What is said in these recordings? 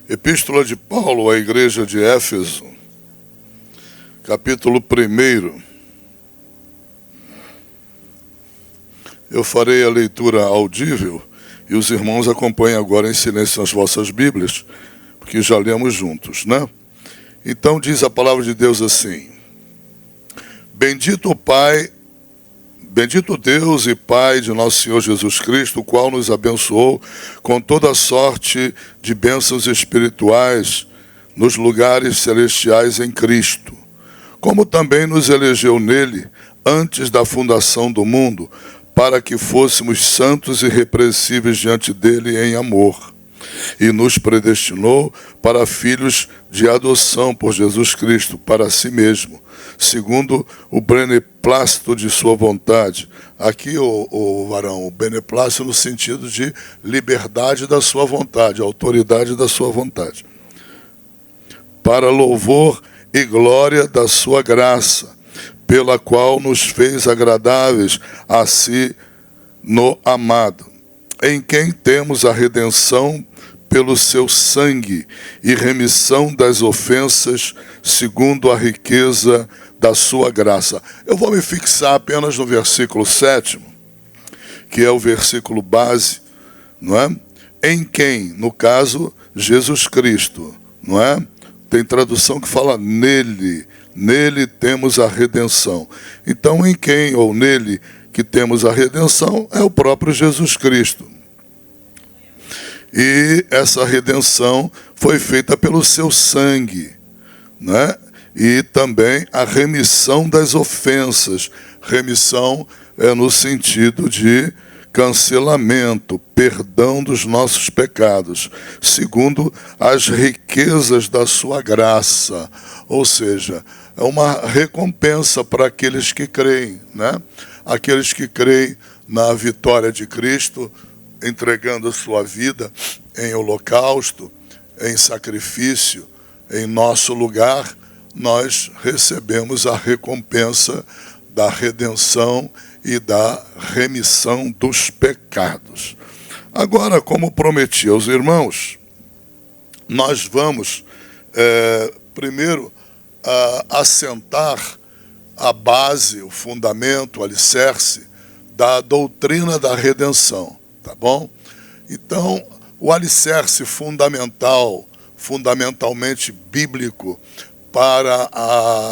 Epístola de Paulo à igreja de Éfeso, capítulo 1. Eu farei a leitura audível e os irmãos acompanhem agora em silêncio nas vossas Bíblias, porque já lemos juntos, né? Então diz a palavra de Deus assim: Bendito Deus e Pai de nosso Senhor Jesus Cristo, o qual nos abençoou com toda sorte de bênçãos espirituais nos lugares celestiais em Cristo, como também nos elegeu nele antes da fundação do mundo, para que fôssemos santos e irrepreensíveis diante dele em amor, e nos predestinou para filhos de adoção por Jesus Cristo, para si mesmo, segundo o beneplácito de sua vontade. Aqui, o varão, o beneplácito no sentido de liberdade da sua vontade, autoridade da sua vontade. Para louvor e glória da sua graça, pela qual nos fez agradáveis a si no amado, em quem temos a redenção pelo seu sangue e remissão das ofensas, segundo a riqueza da sua graça. Eu vou me fixar apenas no versículo 7, que é o versículo base, não é? Em quem, no caso, Jesus Cristo, não é? Tem tradução que fala nele temos a redenção. Então, em quem ou nele que temos a redenção é o próprio Jesus Cristo. E essa redenção foi feita pelo seu sangue, né? E também a remissão das ofensas. Remissão é no sentido de cancelamento, perdão dos nossos pecados, segundo as riquezas da sua graça. Ou seja, é uma recompensa para aqueles que creem, né? Aqueles que creem na vitória de Cristo, entregando a sua vida em holocausto, em sacrifício, em nosso lugar, nós recebemos a recompensa da redenção e da remissão dos pecados. Agora, como prometi aos irmãos, nós vamos primeiro assentar a base, o fundamento, o alicerce da doutrina da redenção. Tá bom? Então, o alicerce fundamentalmente bíblico, para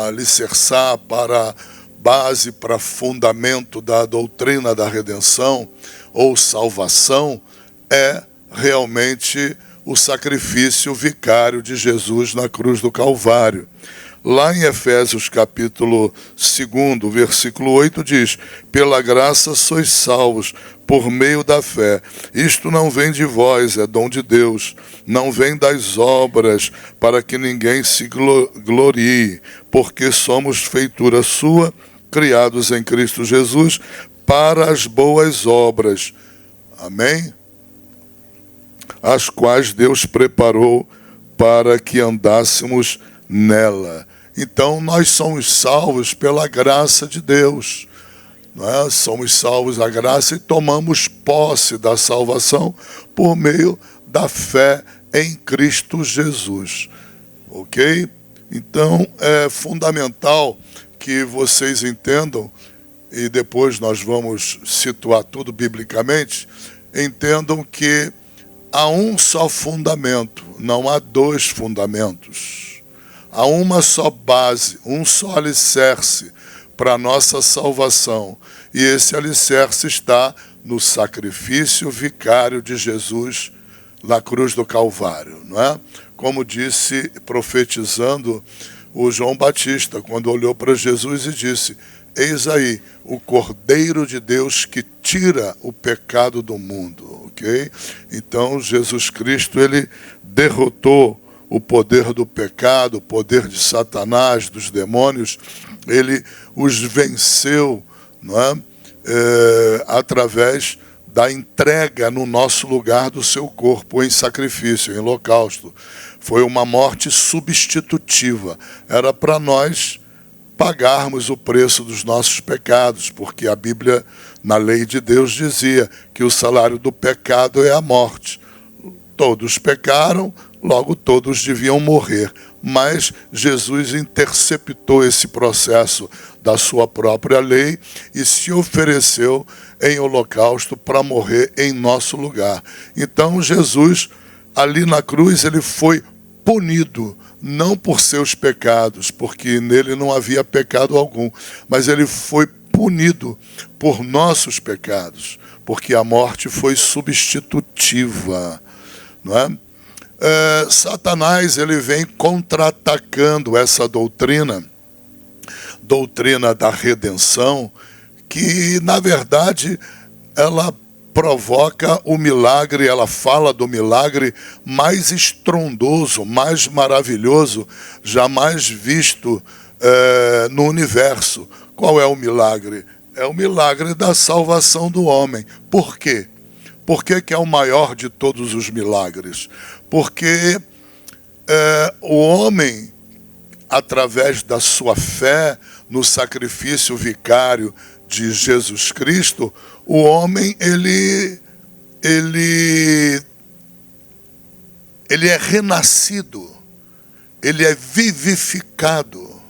alicerçar, para base, para fundamento da doutrina da redenção ou salvação, é realmente o sacrifício vicário de Jesus na cruz do Calvário. Lá em Efésios capítulo 2, versículo 8 diz: pela graça sois salvos por meio da fé. Isto não vem de vós, é dom de Deus. Não vem das obras, para que ninguém se glorie, porque somos feitura sua, criados em Cristo Jesus, para as boas obras. Amém? As quais Deus preparou para que andássemos nela. Então nós somos salvos pela graça de Deus, não é? Somos salvos da graça e tomamos posse da salvação por meio da fé em Cristo Jesus, ok? Então é fundamental que vocês entendam, e depois nós vamos situar tudo biblicamente, entendam que há um só fundamento, não há dois fundamentos. Há uma só base, um só alicerce para a nossa salvação. E esse alicerce está no sacrifício vicário de Jesus na cruz do Calvário, não é? Como disse, profetizando, o João Batista, quando olhou para Jesus e disse: eis aí o Cordeiro de Deus que tira o pecado do mundo, ok? Então, Jesus Cristo, ele derrotou o poder do pecado, o poder de Satanás, dos demônios, ele os venceu, não é? Através da entrega no nosso lugar do seu corpo em sacrifício, em holocausto. Foi uma morte substitutiva. Era para nós pagarmos o preço dos nossos pecados, porque a Bíblia, na lei de Deus, dizia que o salário do pecado é a morte. Todos pecaram, logo todos deviam morrer. Mas Jesus interceptou esse processo da sua própria lei e se ofereceu em holocausto para morrer em nosso lugar. Então Jesus, ali na cruz, ele foi punido, não por seus pecados, porque nele não havia pecado algum, mas ele foi punido por nossos pecados, porque a morte foi substitutiva, não é? Satanás, ele vem contra-atacando essa doutrina da redenção, que na verdade ela provoca o milagre, ela fala do milagre mais estrondoso, mais maravilhoso, jamais visto no universo. Qual é o milagre? É o milagre da salvação do homem. Por quê? Por que é o maior de todos os milagres? Porque o homem, através da sua fé no sacrifício vicário de Jesus Cristo, o homem, ele é renascido, ele é vivificado.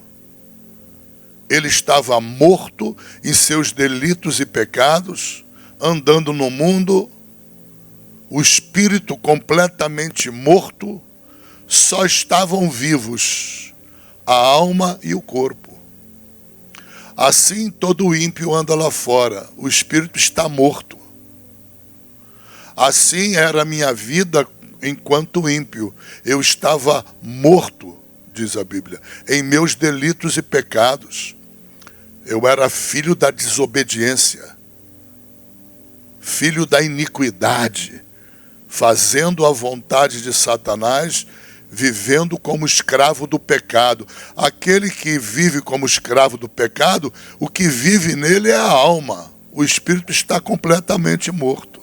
Ele estava morto em seus delitos e pecados, andando no mundo, o espírito completamente morto, só estavam vivos a alma e o corpo. Assim todo ímpio anda lá fora, o espírito está morto. Assim era a minha vida enquanto ímpio. Eu estava morto, diz a Bíblia, em meus delitos e pecados. Eu era filho da desobediência, filho da iniquidade, fazendo a vontade de Satanás, vivendo como escravo do pecado. Aquele que vive como escravo do pecado, o que vive nele é a alma. O espírito está completamente morto.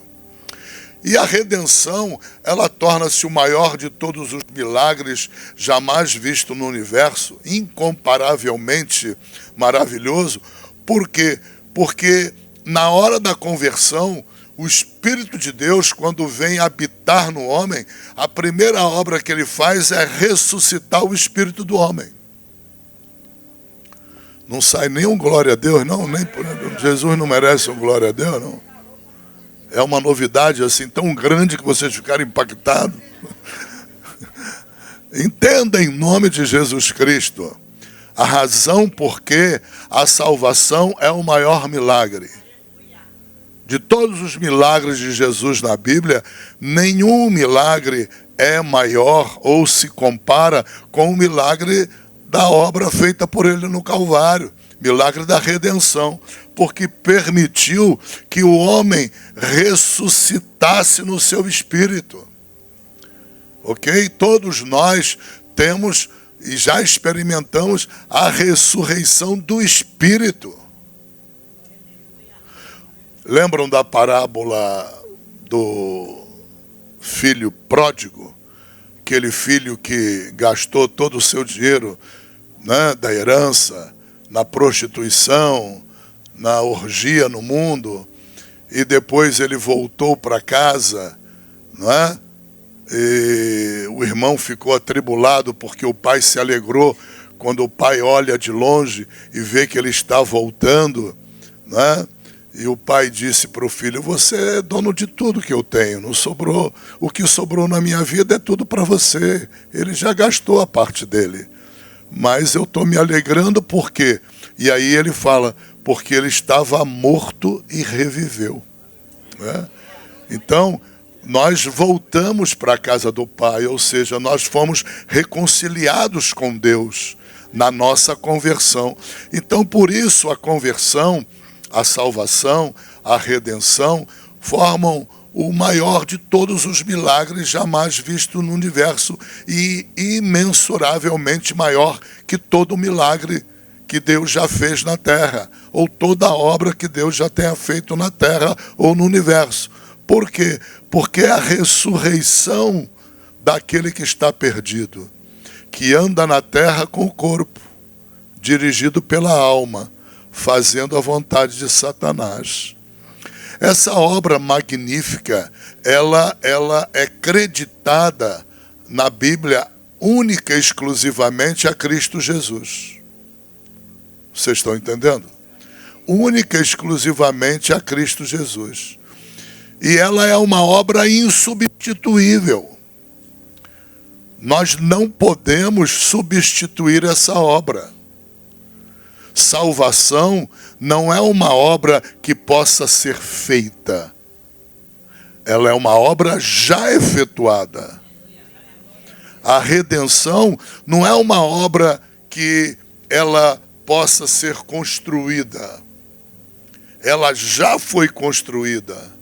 E a redenção, ela torna-se o maior de todos os milagres jamais visto no universo, incomparavelmente maravilhoso. Por quê? Porque na hora da conversão, o Espírito de Deus, quando vem habitar no homem, a primeira obra que ele faz é ressuscitar o espírito do homem. Não sai nem um glória a Deus, não. Nem Jesus não merece um glória a Deus, não. É uma novidade assim tão grande que vocês ficaram impactados. Entenda em nome de Jesus Cristo a razão por que a salvação é o maior milagre. De todos os milagres de Jesus na Bíblia, nenhum milagre é maior ou se compara com o milagre da obra feita por ele no Calvário. Milagre da redenção, porque permitiu que o homem ressuscitasse no seu espírito. Ok? Todos nós temos e já experimentamos a ressurreição do espírito. Lembram da parábola do filho pródigo? Aquele filho que gastou todo o seu dinheiro, né, da herança, na prostituição, na orgia no mundo, e depois ele voltou para casa, não é? E o irmão ficou atribulado porque o pai se alegrou quando o pai olha de longe e vê que ele está voltando, não é? E o pai disse para o filho: você é dono de tudo que eu tenho, não sobrou. O que sobrou na minha vida é tudo para você. Ele já gastou a parte dele. Mas eu estou me alegrando por quê? E aí ele fala, porque ele estava morto e reviveu. Né? Então, nós voltamos para a casa do Pai, ou seja, nós fomos reconciliados com Deus na nossa conversão. Então, por isso, a conversão, a salvação, a redenção, formam o maior de todos os milagres jamais visto no universo e imensuravelmente maior que todo milagre que Deus já fez na terra, ou toda obra que Deus já tenha feito na terra ou no universo. Por quê? Porque é a ressurreição daquele que está perdido, que anda na terra com o corpo, dirigido pela alma, fazendo a vontade de Satanás. Essa obra magnífica, ela é creditada na Bíblia única e exclusivamente a Cristo Jesus. Vocês estão entendendo? Única e exclusivamente a Cristo Jesus. E ela é uma obra insubstituível. Nós não podemos substituir essa obra. Salvação não é uma obra que possa ser feita. Ela é uma obra já efetuada. A redenção não é uma obra que ela possa ser construída. Ela já foi construída.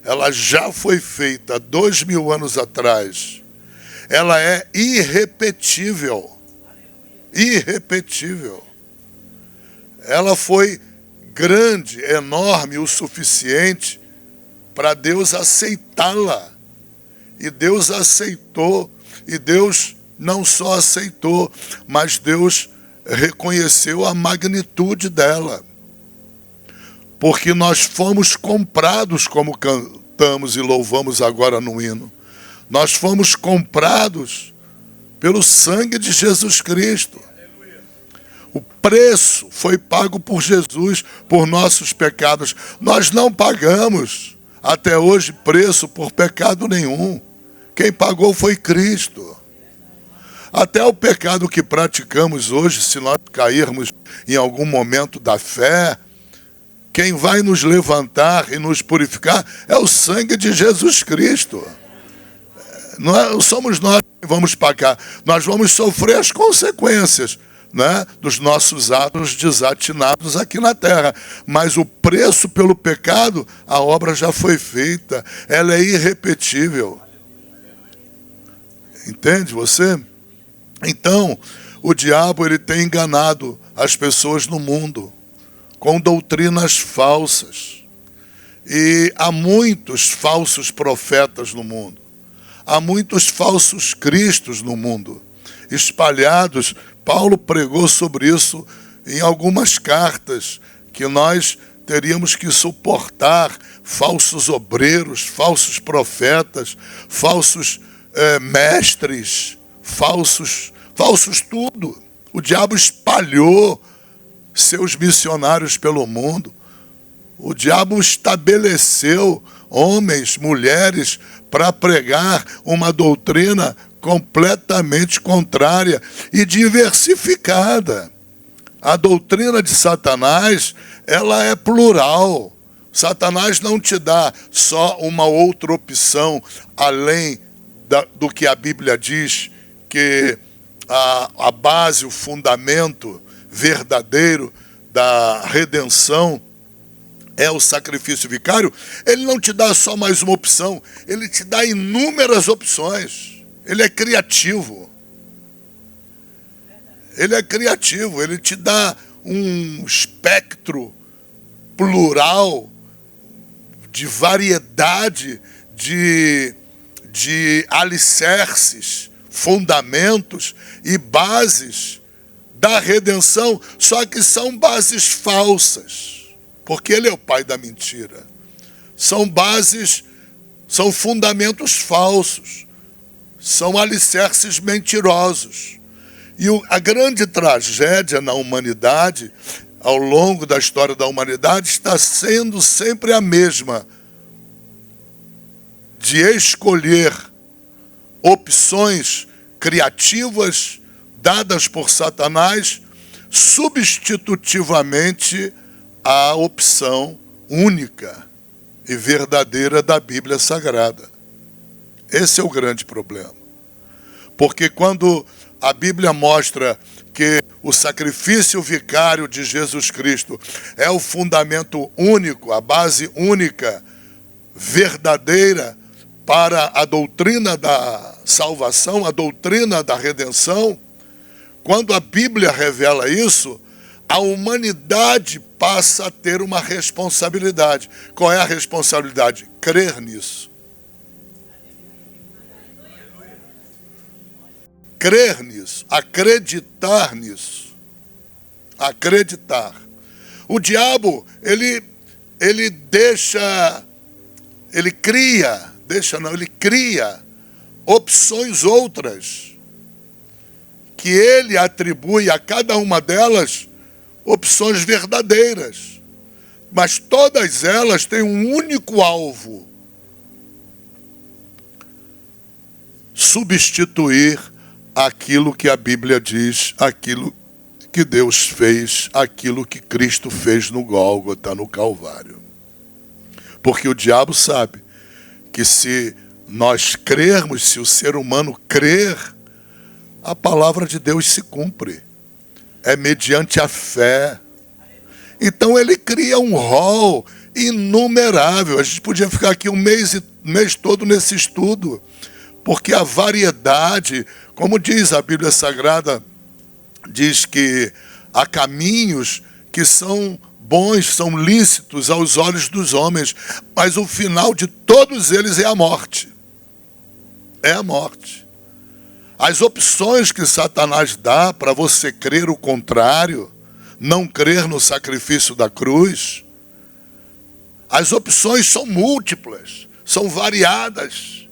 Ela já foi feita 2000 anos atrás. Ela é irrepetível. Irrepetível. Ela foi grande, enorme o suficiente para Deus aceitá-la. E Deus aceitou. E Deus não só aceitou, mas Deus reconheceu a magnitude dela. Porque nós fomos comprados, como cantamos e louvamos agora no hino. Nós fomos comprados pelo sangue de Jesus Cristo. O preço foi pago por Jesus, por nossos pecados. Nós não pagamos até hoje preço por pecado nenhum. Quem pagou foi Cristo. Até o pecado que praticamos hoje, se nós cairmos em algum momento da fé, quem vai nos levantar e nos purificar é o sangue de Jesus Cristo. Não somos nós que vamos pagar. Nós vamos sofrer as consequências, né, dos nossos atos desatinados aqui na terra. Mas o preço pelo pecado, a obra já foi feita. Ela é irrepetível. Entende você? Então, o diabo ele tem enganado as pessoas no mundo com doutrinas falsas. E há muitos falsos profetas no mundo. Há muitos falsos cristos no mundo, espalhados. Paulo pregou sobre isso em algumas cartas, que nós teríamos que suportar falsos obreiros, falsos profetas, falsos mestres, falsos tudo. O diabo espalhou seus missionários pelo mundo. O diabo estabeleceu homens, mulheres, para pregar uma doutrina completamente contrária e diversificada. A doutrina de Satanás, ela é plural. Satanás não te dá só uma outra opção, além do que a Bíblia diz, que a base, o fundamento verdadeiro da redenção é o sacrifício vicário. Ele não te dá só mais uma opção, ele te dá inúmeras opções. Ele é criativo. Ele é criativo, ele te dá um espectro plural, de variedade de alicerces, fundamentos e bases da redenção, só que são bases falsas, porque ele é o pai da mentira. São bases, são fundamentos falsos, são alicerces mentirosos. E a grande tragédia na humanidade, ao longo da história da humanidade, está sendo sempre a mesma, de escolher opções criativas dadas por Satanás, substitutivamente à opção única e verdadeira da Bíblia Sagrada. Esse é o grande problema. Porque quando a Bíblia mostra que o sacrifício vicário de Jesus Cristo é o fundamento único, a base única, verdadeira, para a doutrina da salvação, a doutrina da redenção, quando a Bíblia revela isso, a humanidade passa a ter uma responsabilidade. Qual é a responsabilidade? Crer nisso. Crer nisso, acreditar nisso. Acreditar. O diabo, ele cria opções outras, que ele atribui a cada uma delas opções verdadeiras. Mas todas elas têm um único alvo: substituir aquilo que a Bíblia diz, aquilo que Deus fez, aquilo que Cristo fez no Gólgota, no Calvário. Porque o diabo sabe que se nós crermos, se o ser humano crer, a palavra de Deus se cumpre. É mediante a fé. Então ele cria um rol inumerável. A gente podia ficar aqui um mês todo nesse estudo, porque a variedade, como diz a Bíblia Sagrada, diz que há caminhos que são bons, são lícitos aos olhos dos homens, mas o final de todos eles é a morte. É a morte. As opções que Satanás dá para você crer o contrário, não crer no sacrifício da cruz, as opções são múltiplas, são variadas.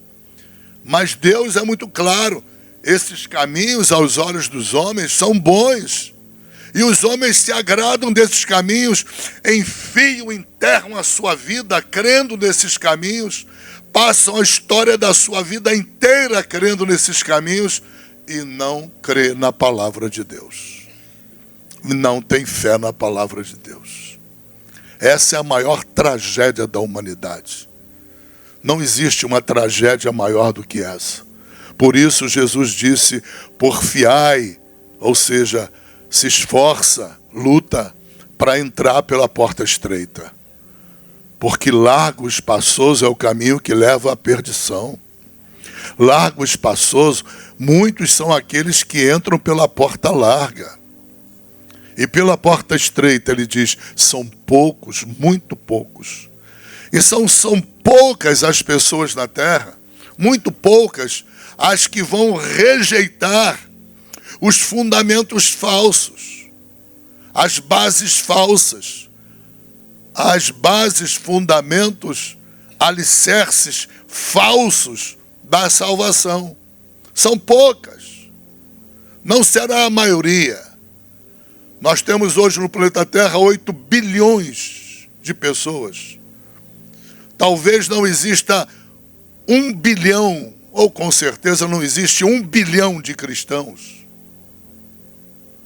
Mas Deus é muito claro: esses caminhos aos olhos dos homens são bons. E os homens se agradam desses caminhos, enfiam, enterram a sua vida crendo nesses caminhos, passam a história da sua vida inteira crendo nesses caminhos e não crê na palavra de Deus. Não tem fé na palavra de Deus. Essa é a maior tragédia da humanidade. Não existe uma tragédia maior do que essa. Por isso Jesus disse: porfiai, ou seja, se esforça, luta para entrar pela porta estreita. Porque largo e espaçoso é o caminho que leva à perdição. Largo e espaçoso, muitos são aqueles que entram pela porta larga. E pela porta estreita, ele diz, são poucos, muito poucos. E são poucas as pessoas na terra, muito poucas, as que vão rejeitar os fundamentos falsos, as bases falsas, as bases, fundamentos, alicerces falsos da salvação. São poucas. Não será a maioria. Nós temos hoje no planeta Terra 8 bilhões de pessoas. Talvez não exista 1 bilhão, ou com certeza não existe 1 bilhão de cristãos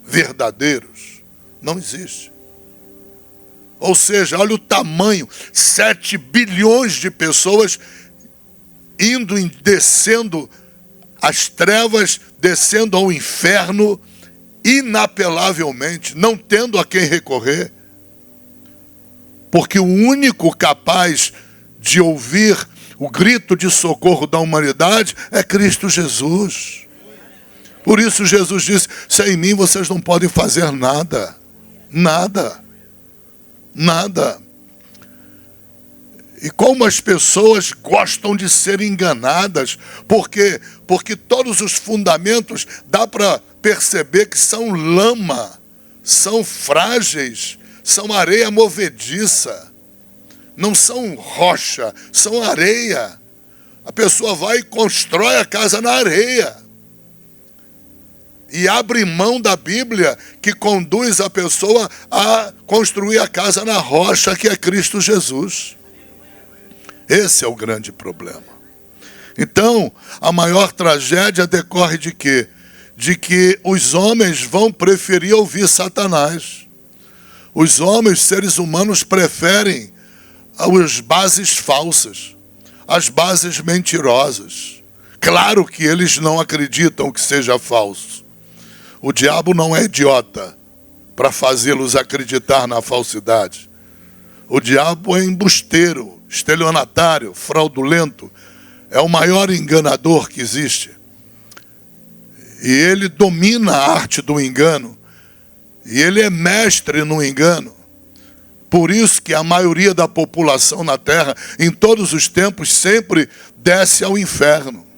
verdadeiros. Não existe. Ou seja, olha o tamanho, 7 bilhões de pessoas indo e descendo as trevas, descendo ao inferno, inapelavelmente, não tendo a quem recorrer. Porque o único capaz de ouvir o grito de socorro da humanidade é Cristo Jesus. Por isso Jesus disse, sem mim vocês não podem fazer nada. Nada. Nada. E como as pessoas gostam de ser enganadas, porque todos os fundamentos dá para perceber que são lama, são frágeis, são areia movediça, não são rocha, são areia. A pessoa vai e constrói a casa na areia. E abre mão da Bíblia que conduz a pessoa a construir a casa na rocha que é Cristo Jesus. Esse é o grande problema. Então, a maior tragédia decorre de quê? De que os homens vão preferir ouvir Satanás. Os homens, seres humanos, preferem as bases falsas, as bases mentirosas. Claro que eles não acreditam que seja falso. O diabo não é idiota para fazê-los acreditar na falsidade. O diabo é embusteiro, estelionatário, fraudulento. É o maior enganador que existe. E ele domina a arte do engano. E ele é mestre no engano. Por isso que a maioria da população na terra, em todos os tempos, sempre desce ao inferno.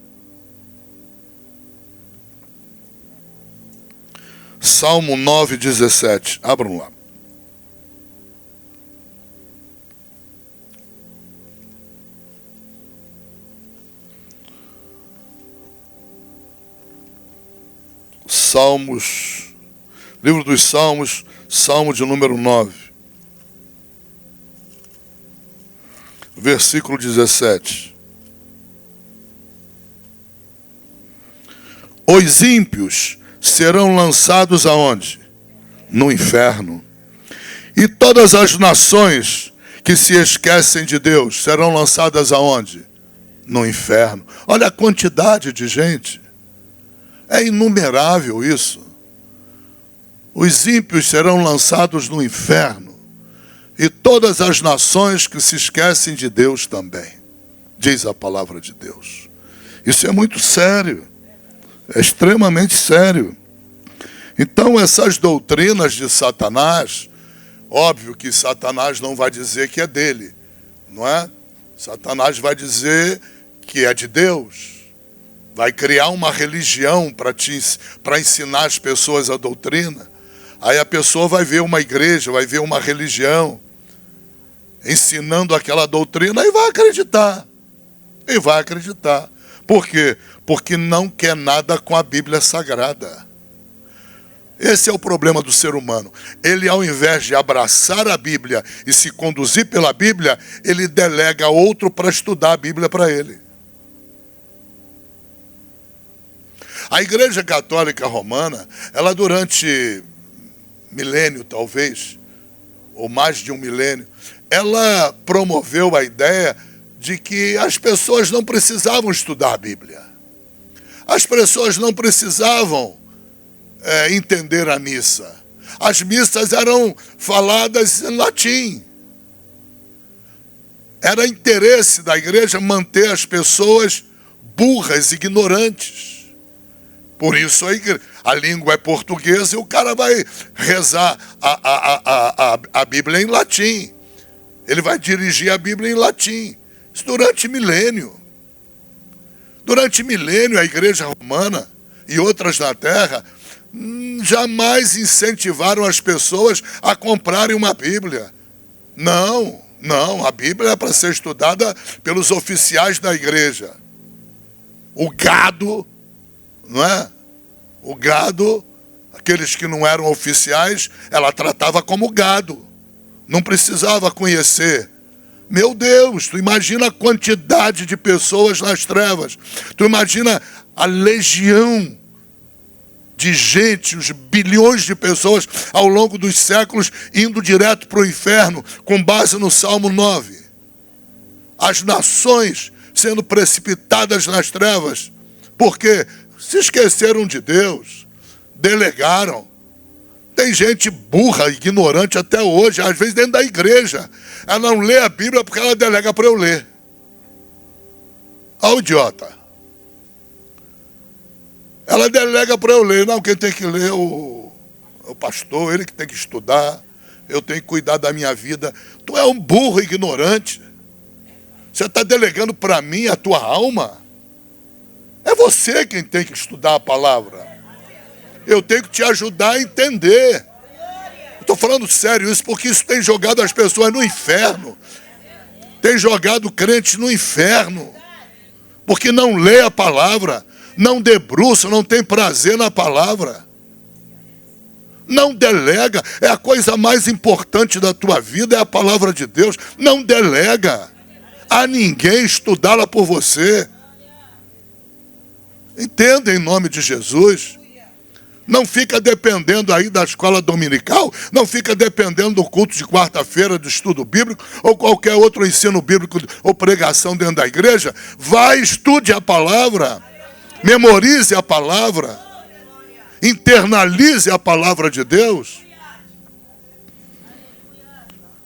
Salmo 9:17. Abram lá. Salmos, livro dos Salmos, Salmo de número 9, versículo 17. Os ímpios serão lançados aonde? No inferno. E todas as nações que se esquecem de Deus serão lançadas aonde? No inferno. Olha a quantidade de gente. É inumerável isso. Os ímpios serão lançados no inferno. E todas as nações que se esquecem de Deus também. Diz a palavra de Deus. Isso é muito sério. É extremamente sério. Então essas doutrinas de Satanás, óbvio que Satanás não vai dizer que é dele, não é? Satanás vai dizer que é de Deus. Vai criar uma religião para ensinar as pessoas a doutrina. Aí a pessoa vai ver uma igreja, vai ver uma religião ensinando aquela doutrina e vai acreditar. E vai acreditar. Por quê? Porque não quer nada com a Bíblia Sagrada. Esse é o problema do ser humano. Ele, ao invés de abraçar a Bíblia e se conduzir pela Bíblia, ele delega outro para estudar a Bíblia para ele. A Igreja Católica Romana, ela durante milênio talvez, ou mais de um milênio, ela promoveu a ideia de que as pessoas não precisavam estudar a Bíblia. As pessoas não precisavam entender a missa. As missas eram faladas em latim. Era interesse da igreja manter as pessoas burras, ignorantes. Por isso a língua é portuguesa e o cara vai rezar a Bíblia em latim. Ele vai dirigir a Bíblia em latim. Isso durante milênio. Durante milênio, a igreja romana e outras na terra jamais incentivaram as pessoas a comprarem uma Bíblia. Não, a Bíblia é para ser estudada pelos oficiais da igreja. O gado, não é? O gado, aqueles que não eram oficiais, ela tratava como gado. Não precisava conhecer. Meu Deus, tu imagina a quantidade de pessoas nas trevas. Tu imagina a legião de gente, os bilhões de pessoas ao longo dos séculos indo direto para o inferno, com base no Salmo 9. As nações sendo precipitadas nas trevas. Por quê? Se esqueceram de Deus. Delegaram. Tem gente burra, ignorante até hoje, às vezes dentro da igreja. Ela não lê a Bíblia porque ela delega para eu ler. Olha o idiota. Ela delega para eu ler. Não, quem tem que ler é o pastor, ele que tem que estudar. Eu tenho que cuidar da minha vida. Tu é um burro ignorante. Você está delegando para mim a tua alma? É você quem tem que estudar a palavra. Eu tenho que te ajudar a entender. Estou falando sério isso porque isso tem jogado as pessoas no inferno. Tem jogado crentes no inferno. Porque não lê a palavra, não debruça, não tem prazer na palavra. Não delega. É a coisa mais importante da tua vida, é a palavra de Deus. Não delega a ninguém estudá-la por você. Entenda em nome de Jesus. Não fica dependendo aí da escola dominical, não fica dependendo do culto de quarta-feira, do estudo bíblico, ou qualquer outro ensino bíblico ou pregação dentro da igreja. Vai, estude a palavra, memorize a palavra, internalize a palavra de Deus.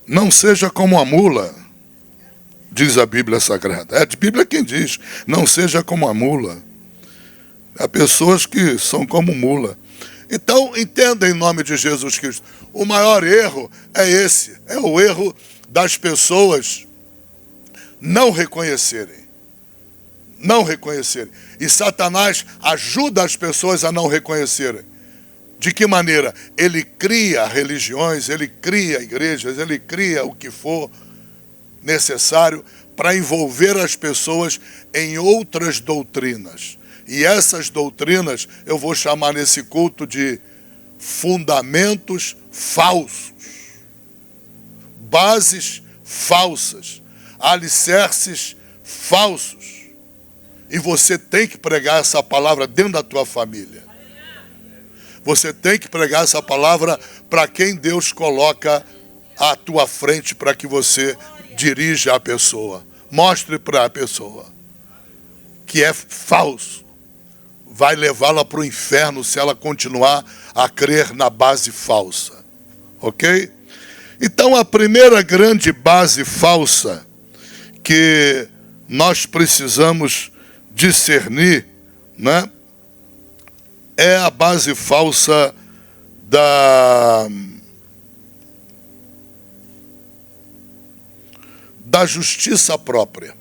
Não seja como a mula, diz a Bíblia Sagrada. É a Bíblia quem diz, não seja como a mula. Há pessoas que são como mula. Então, entenda em nome de Jesus Cristo. O maior erro é esse. É o erro das pessoas não reconhecerem. Não reconhecerem. E Satanás ajuda as pessoas a não reconhecerem. De que maneira? Ele cria religiões, ele cria igrejas, ele cria o que for necessário para envolver as pessoas em outras doutrinas. E essas doutrinas eu vou chamar nesse culto de fundamentos falsos, bases falsas, alicerces falsos. E você tem que pregar essa palavra dentro da tua família. Você tem que pregar essa palavra para quem Deus coloca à tua frente, para que você dirija a pessoa. Mostre para a pessoa que é falso. Vai levá-la para o inferno se ela continuar a crer na base falsa. Ok? Então a primeira grande base falsa que nós precisamos discernir, né, é a base falsa da justiça própria.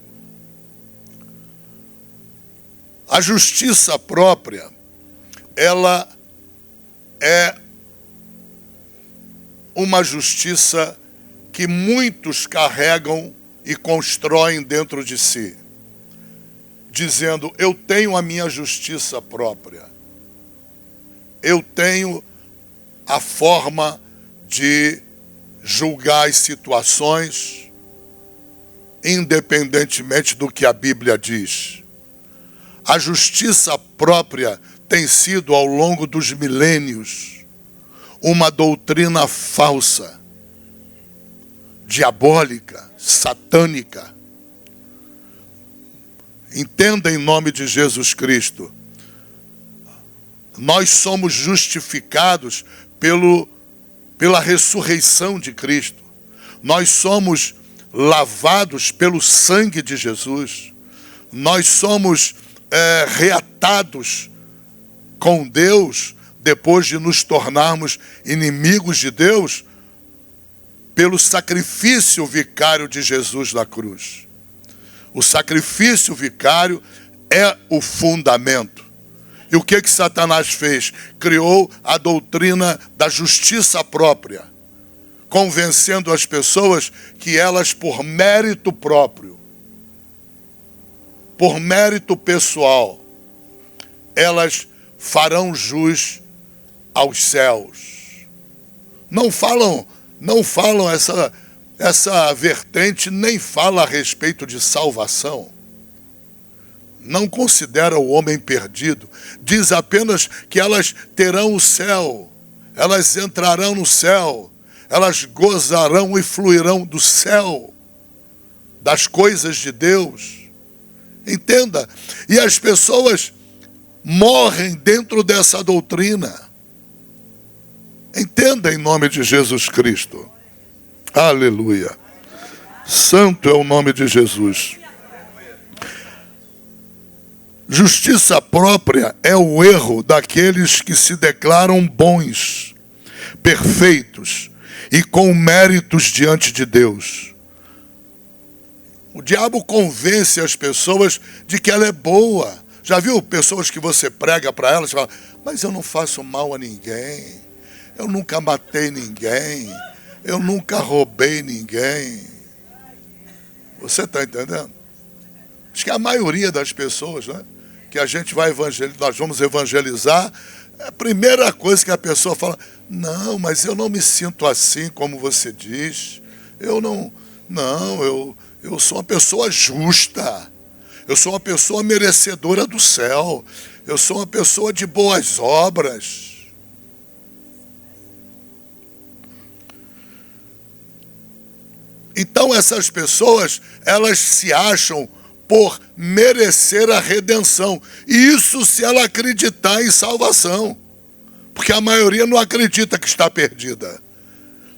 A justiça própria, ela é uma justiça que muitos carregam e constroem dentro de si, dizendo: eu tenho a minha justiça própria, eu tenho a forma de julgar as situações, independentemente do que a Bíblia diz. A justiça própria tem sido, ao longo dos milênios, uma doutrina falsa, diabólica, satânica. Entenda em nome de Jesus Cristo. Nós somos justificados pela ressurreição de Cristo. Nós somos lavados pelo sangue de Jesus. Nós somos reatados com Deus, depois de nos tornarmos inimigos de Deus, pelo sacrifício vicário de Jesus na cruz. O sacrifício vicário é o fundamento. E o que Satanás fez? Criou a doutrina da justiça própria, convencendo as pessoas que elas, por mérito próprio, por mérito pessoal, elas farão jus aos céus. Não falam essa vertente, nem fala a respeito de salvação. Não considera o homem perdido. Diz apenas que elas terão o céu, elas entrarão no céu, elas gozarão e fluirão do céu, das coisas de Deus. Entenda, e as pessoas morrem dentro dessa doutrina. Entenda em nome de Jesus Cristo. Aleluia. Santo é o nome de Jesus. Justiça própria é o erro daqueles que se declaram bons, perfeitos e com méritos diante de Deus. O diabo convence as pessoas de que ela é boa. Já viu pessoas que você prega para elas e fala: mas eu não faço mal a ninguém, eu nunca matei ninguém, eu nunca roubei ninguém. Você está entendendo? Acho que a maioria das pessoas, né, que a gente vai evangelizar, nós vamos evangelizar, a primeira coisa que a pessoa fala: não, mas eu não me sinto assim como você diz. Eu sou uma pessoa justa. Eu sou uma pessoa merecedora do céu. Eu sou uma pessoa de boas obras. Então essas pessoas, elas se acham por merecer a redenção. Isso se ela acreditar em salvação. Porque a maioria não acredita que está perdida.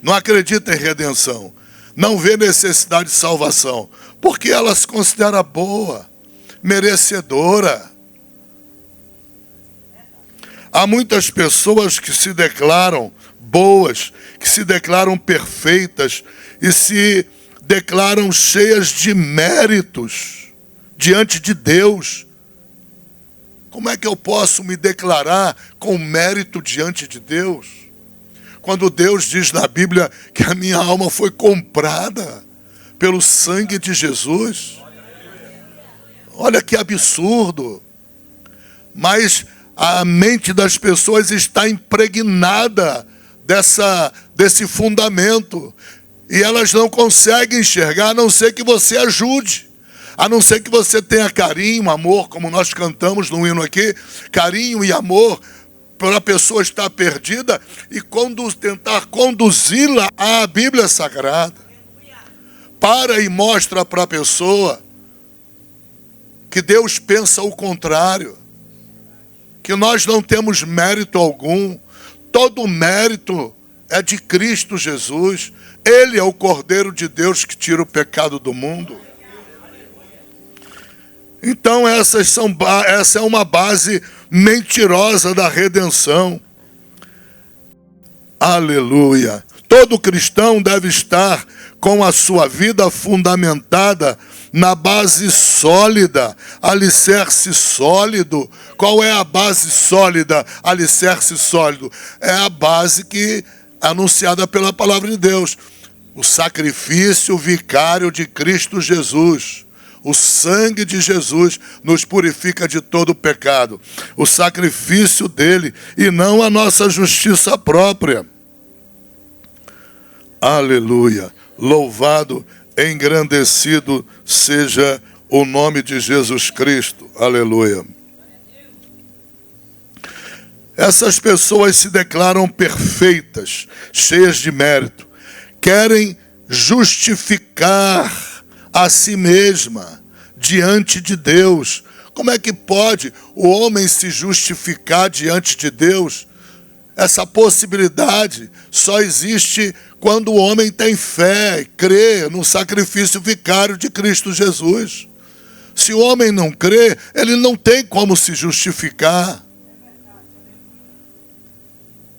Não acredita em redenção. Não vê necessidade de salvação. Porque ela se considera boa, merecedora. Há muitas pessoas que se declaram boas, que se declaram perfeitas e se declaram cheias de méritos diante de Deus. Como é que eu posso me declarar com mérito diante de Deus? Quando Deus diz na Bíblia que a minha alma foi comprada pelo sangue de Jesus. Olha que absurdo. mas a mente das pessoas está impregnada desse fundamento. E elas não conseguem enxergar, a não ser que você ajude. A não ser que você tenha carinho, amor, como nós cantamos no hino aqui, carinho e amor para a pessoa estar perdida e tentar conduzi-la à Bíblia Sagrada. Para e mostra para a pessoa que Deus pensa o contrário, que nós não temos mérito algum, todo o mérito é de Cristo Jesus. Ele é o Cordeiro de Deus que tira o pecado do mundo. Então essa é uma base mentirosa da redenção. Aleluia. Todo cristão deve estar com a sua vida fundamentada na base sólida, alicerce sólido. Qual é a base sólida, alicerce sólido? É a base que é anunciada pela palavra de Deus. O sacrifício vicário de Cristo Jesus. O sangue de Jesus nos purifica de todo o pecado. O sacrifício dele e não a nossa justiça própria. Aleluia. Louvado, engrandecido seja o nome de Jesus Cristo. Aleluia. Essas pessoas se declaram perfeitas, cheias de mérito. Querem justificar a si mesma diante de Deus. Como é que pode o homem se justificar diante de Deus? Essa possibilidade só existe quando o homem tem fé, crê no sacrifício vicário de Cristo Jesus. Se o homem não crê, ele não tem como se justificar.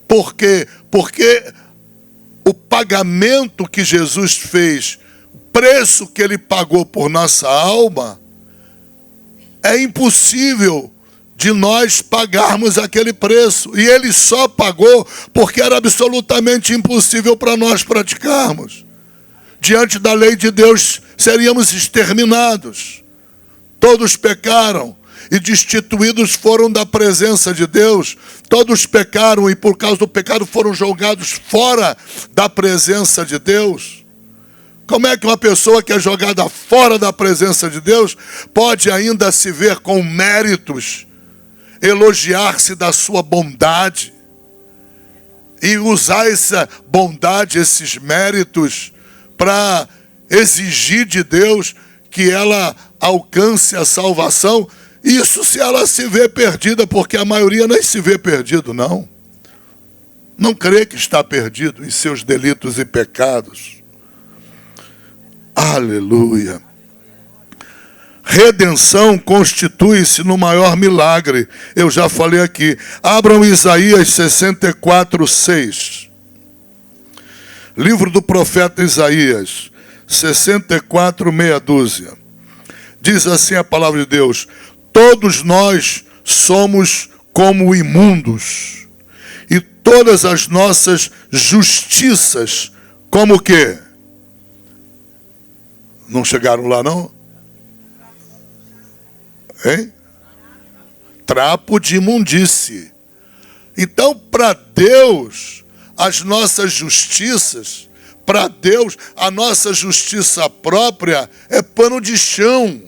Por quê? Porque o pagamento que Jesus fez, o preço que ele pagou por nossa alma, é impossível de nós pagarmos aquele preço. E ele só pagou porque era absolutamente impossível para nós praticarmos. Diante da lei de Deus, seríamos exterminados. Todos pecaram e destituídos foram da presença de Deus. Todos pecaram e por causa do pecado foram jogados fora da presença de Deus. Como é que uma pessoa que é jogada fora da presença de Deus pode ainda se ver com méritos, elogiar-se da sua bondade e usar essa bondade, esses méritos, para exigir de Deus que ela alcance a salvação? Isso se ela se vê perdida, porque a maioria nem se vê perdido, não. Não crê que está perdido em seus delitos e pecados. Aleluia. Redenção constitui-se no maior milagre. Eu já falei aqui. Abram Isaías 64, 6. Livro do profeta Isaías, 64, meia dúzia. Diz assim a palavra de Deus: todos nós somos como imundos, e todas as nossas justiças, como o quê? Não chegaram lá, não? Hein? Trapo de imundície. Então, para Deus, as nossas justiças, para Deus, a nossa justiça própria é pano de chão.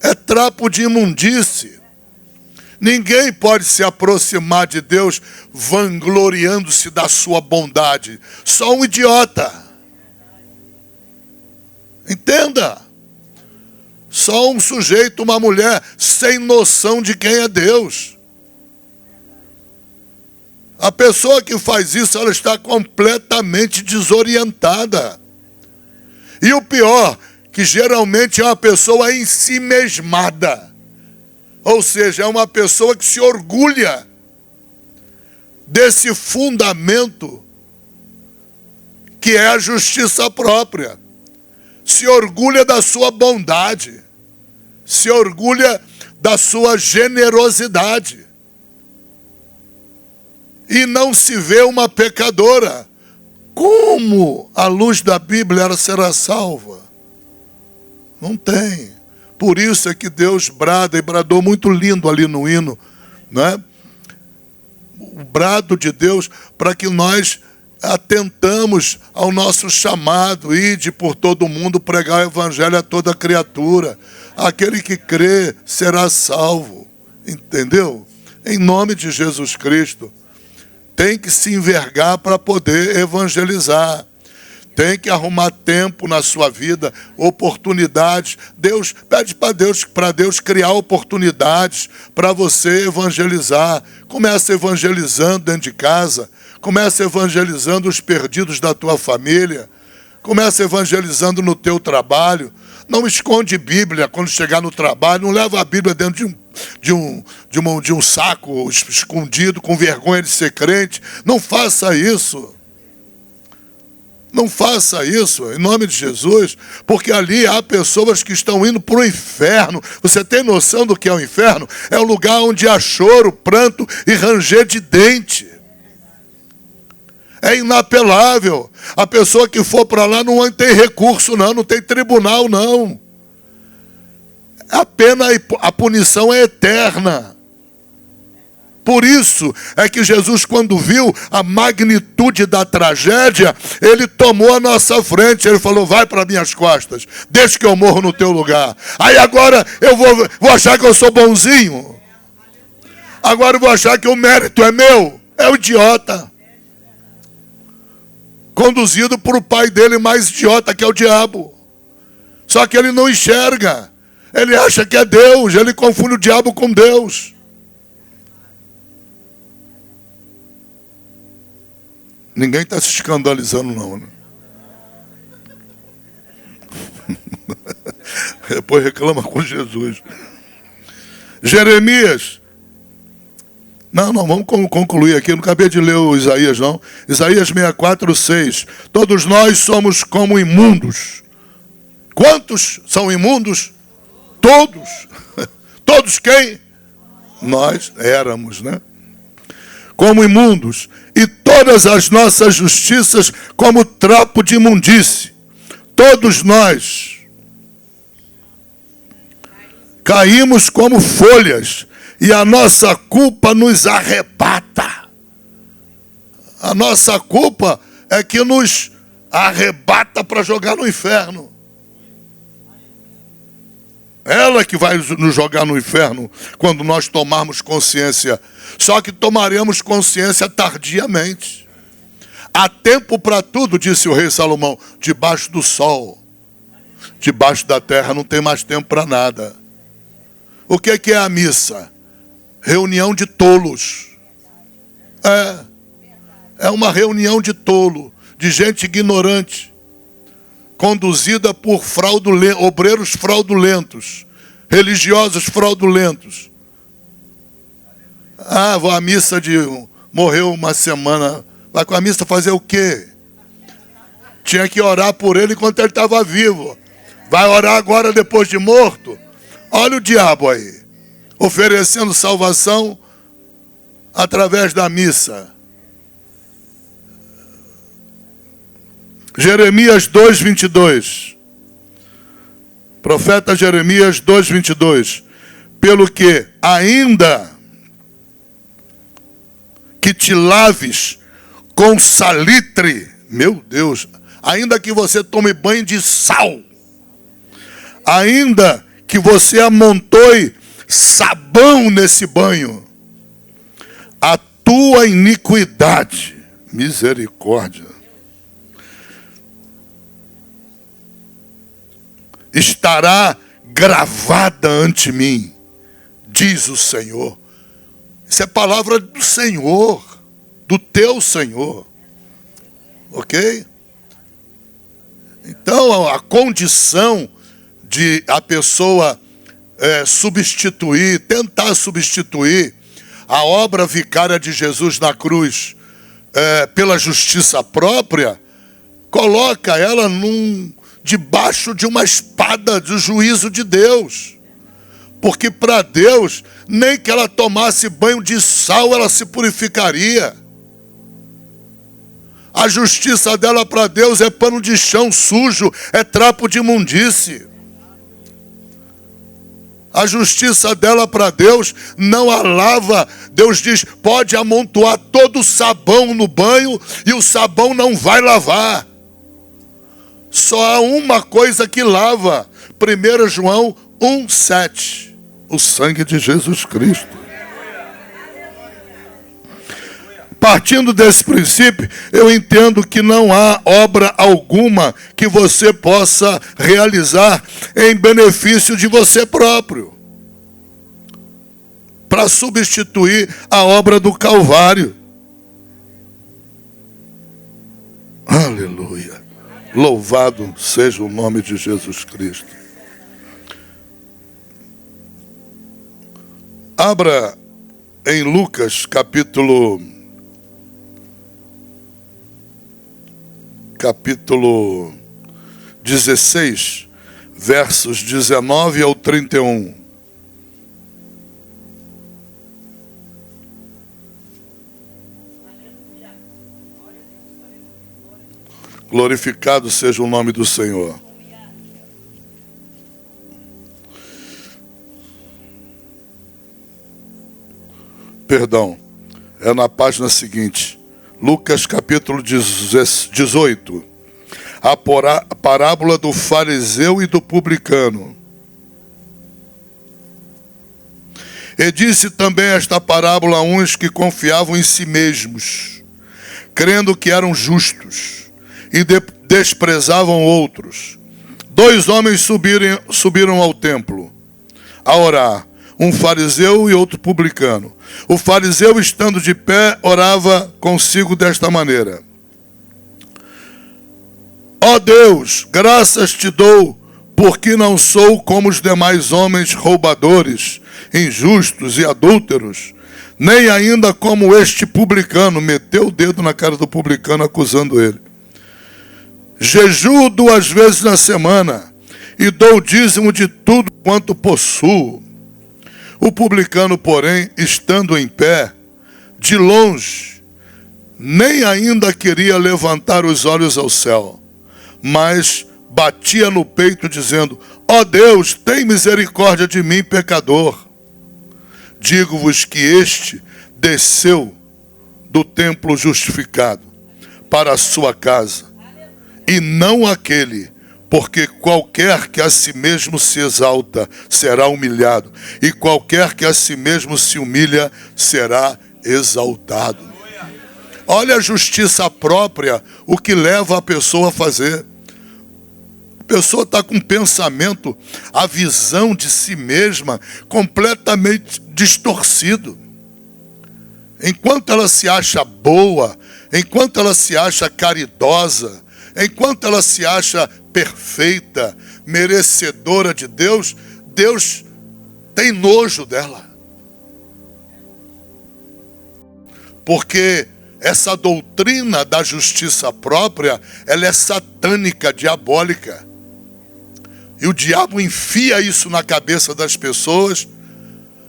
É trapo de imundície. Ninguém pode se aproximar de Deus vangloriando-se da sua bondade. Só um idiota. Entenda. Só um sujeito, uma mulher sem noção de quem é Deus. A pessoa que faz isso, ela está completamente desorientada. E o pior, que geralmente é uma pessoa ensimesmada. Ou seja, é uma pessoa que se orgulha desse fundamento que é a justiça própria. Se orgulha da sua bondade. Se orgulha da sua generosidade. E não se vê uma pecadora. Como à luz da Bíblia ela será salva? Não tem. Por isso é que Deus brada, e bradou muito lindo ali no hino, né? O brado de Deus para que nós atentamos ao nosso chamado, ide por todo mundo pregar o evangelho a toda criatura. Aquele que crê será salvo, entendeu? Em nome de Jesus Cristo. Tem que se envergar para poder evangelizar. Tem que arrumar tempo na sua vida, oportunidades. Deus pede para Deus criar oportunidades para você evangelizar. Começa evangelizando dentro de casa. Começa evangelizando os perdidos da tua família. Começa evangelizando no teu trabalho. Não esconde Bíblia quando chegar no trabalho. Não leva a Bíblia dentro de um saco escondido, com vergonha de ser crente. Não faça isso. Não faça isso, em nome de Jesus, porque ali há pessoas que estão indo para o inferno. Você tem noção do que é o inferno? É um lugar onde há choro, pranto e ranger de dente. É inapelável. A pessoa que for para lá não tem recurso, não tem tribunal, não. A pena, a punição é eterna. Por isso é que Jesus, quando viu a magnitude da tragédia, ele tomou a nossa frente. Ele falou, vai para minhas costas, deixa que eu morro no teu lugar. Aí agora eu vou achar que eu sou bonzinho. Agora eu vou achar que o mérito é meu. É o idiota. Conduzido por o pai dele mais idiota, que é o diabo. Só que ele não enxerga. Ele acha que é Deus. Ele confunde o diabo com Deus. Ninguém está se escandalizando, não, né? Depois reclama com Jesus. Jeremias. Não, vamos concluir aqui. Eu não acabei de ler o Isaías, não. Isaías 64, 6. Todos nós somos como imundos. Quantos são imundos? Todos. Todos quem? Nós éramos, né? Como imundos, e todas as nossas justiças como trapo de imundície. Todos nós caímos como folhas, e a nossa culpa nos arrebata. A nossa culpa é que nos arrebata para jogar no inferno. Ela que vai nos jogar no inferno quando nós tomarmos consciência. Só que tomaremos consciência tardiamente. Há tempo para tudo, disse o rei Salomão, debaixo do sol. Debaixo da terra não tem mais tempo para nada. O que é a missa? Reunião de tolos. É uma reunião de tolo, de gente ignorante, conduzida por obreiros fraudulentos, religiosos fraudulentos. Vou à missa morreu uma semana. Vai com a missa fazer o quê? Tinha que orar por ele enquanto ele estava vivo. Vai orar agora depois de morto? Olha o diabo aí, oferecendo salvação através da missa. Jeremias 2:22. Profeta Jeremias 2:22. Pelo que ainda que te laves com salitre, meu Deus, ainda que você tome banho de sal, ainda que você amontoe sabão nesse banho, a tua iniquidade, misericórdia, estará gravada ante mim, diz o Senhor. Isso é palavra do Senhor, do teu Senhor. Ok? Então, a condição de a pessoa tentar substituir a obra vicária de Jesus na cruz pela justiça própria, coloca ela debaixo de uma espada do juízo de Deus. Porque para Deus, nem que ela tomasse banho de sal, ela se purificaria. A justiça dela para Deus é pano de chão sujo, é trapo de imundície. A justiça dela para Deus não a lava. Deus diz, pode amontoar todo o sabão no banho e o sabão não vai lavar. Só há uma coisa que lava. 1 João 1,7. O sangue de Jesus Cristo. Partindo desse princípio, eu entendo que não há obra alguma que você possa realizar em benefício de você próprio, para substituir a obra do Calvário. Aleluia. Louvado seja o nome de Jesus Cristo. Abra em Lucas capítulo 16, versos 19 ao 31. Glorificado seja o nome do Senhor. Perdão, é na página seguinte. Lucas capítulo 18. A parábola do fariseu e do publicano. E disse também esta parábola a uns que confiavam em si mesmos, crendo que eram justos, e desprezavam outros. 2 homens subiram ao templo a orar, um fariseu e outro publicano. O fariseu, estando de pé, orava consigo desta maneira: ó Deus, graças te dou, porque não sou como os demais homens roubadores, injustos e adúlteros, nem ainda como este publicano. Meteu o dedo na cara do publicano, acusando ele. Jejuo 2 vezes na semana, e dou o dízimo de tudo quanto possuo. O publicano, porém, estando em pé, de longe, nem ainda queria levantar os olhos ao céu, mas batia no peito, dizendo: ó Deus, tem misericórdia de mim, pecador. Digo-vos que este desceu do templo justificado para a sua casa, e não aquele, porque qualquer que a si mesmo se exalta será humilhado, e qualquer que a si mesmo se humilha será exaltado. Olha a justiça própria, o que leva a pessoa a fazer. A pessoa está com um pensamento, a visão de si mesma completamente distorcido. Enquanto ela se acha boa, enquanto ela se acha caridosa, enquanto ela se acha perfeita, merecedora de Deus, Deus tem nojo dela. Porque essa doutrina da justiça própria, ela é satânica, diabólica. E o diabo enfia isso na cabeça das pessoas,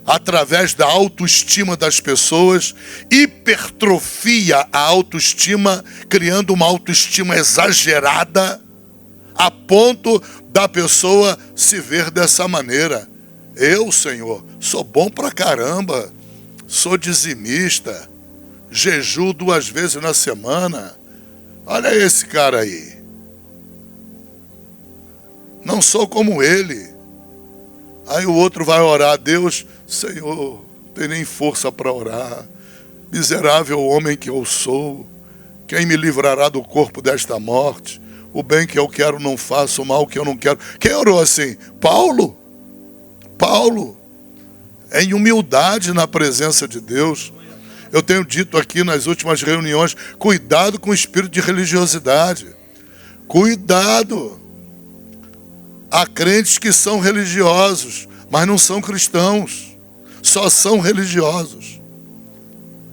através da autoestima das pessoas, hipertrofia a autoestima, criando uma autoestima exagerada, a ponto da pessoa se ver dessa maneira. Eu, Senhor, sou bom pra caramba, sou dizimista, jejuo 2 vezes na semana. Olha esse cara aí. Não sou como ele. Aí o outro vai orar a Deus: Senhor, não tem nem força para orar. Miserável homem que eu sou, quem me livrará do corpo desta morte? O bem que eu quero não faço, o mal que eu não quero. Quem orou assim? Paulo. Paulo, em humildade na presença de Deus. Eu tenho dito aqui nas últimas reuniões: cuidado com o espírito de religiosidade. Cuidado. Há crentes que são religiosos, mas não são cristãos. Só são religiosos.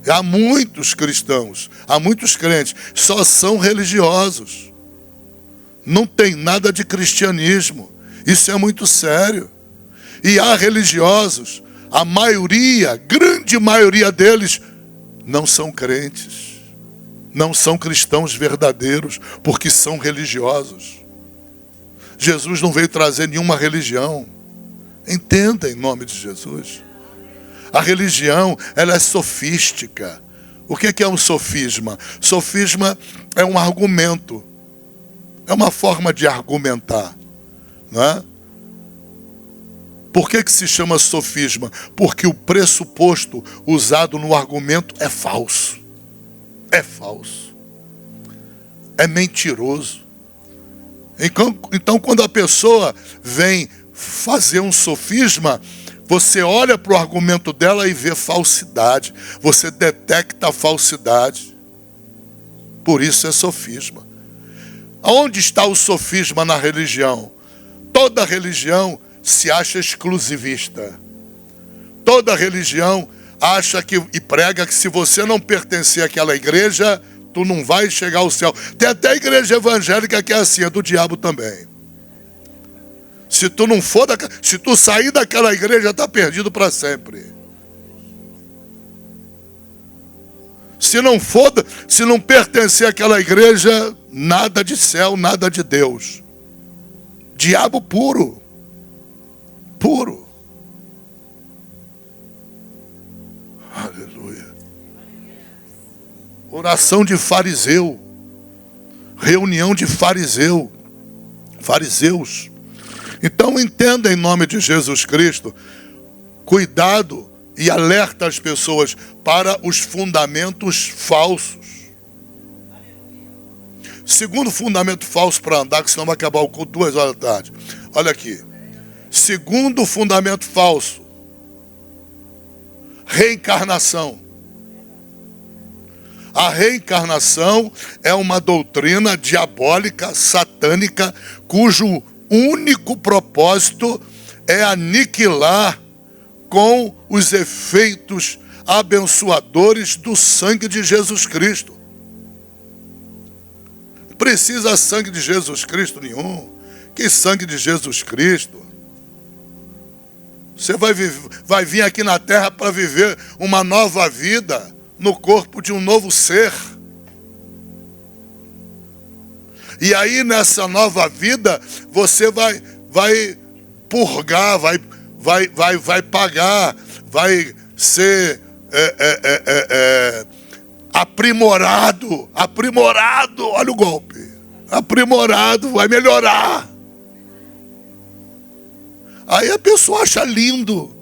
Há muitos cristãos, há muitos crentes, só são religiosos. Não tem nada de cristianismo. Isso é muito sério. E há religiosos, a maioria, grande maioria deles, não são crentes. Não são cristãos verdadeiros, porque são religiosos. Jesus não veio trazer nenhuma religião. Entenda em nome de Jesus. A religião, ela é sofística. O que é um sofisma? Sofisma é um argumento. É uma forma de argumentar. Não é? Por que se chama sofisma? Porque o pressuposto usado no argumento é falso. É falso. É mentiroso. Então, quando a pessoa vem fazer um sofisma, você olha para o argumento dela e vê falsidade. Você detecta a falsidade. Por isso é sofisma. Aonde está o sofisma na religião? Toda religião se acha exclusivista. Toda religião acha e prega que se você não pertencer àquela igreja, tu não vai chegar ao céu. Tem até a igreja evangélica que é assim, é do diabo também. Se tu sair daquela igreja, está perdido para sempre. Se não pertencer àquela igreja, nada de céu, nada de Deus. Diabo puro. Puro. Aleluia. Oração de fariseu. Reunião de fariseus. Então entenda em nome de Jesus Cristo. Cuidado e alerta as pessoas para os fundamentos falsos. Segundo fundamento falso para andar, que senão vai acabar o culto 2 horas da tarde. Olha aqui. Segundo fundamento falso. Reencarnação. A reencarnação é uma doutrina diabólica, satânica, cujo único propósito é aniquilar com os efeitos abençoadores do sangue de Jesus Cristo. Não precisa sangue de Jesus Cristo nenhum. Que sangue de Jesus Cristo? Você vai vir aqui na terra para viver uma nova vida no corpo de um novo ser. E aí nessa nova vida você vai purgar, vai pagar, vai ser aprimorado, olha o golpe, aprimorado, vai melhorar. Aí a pessoa acha lindo.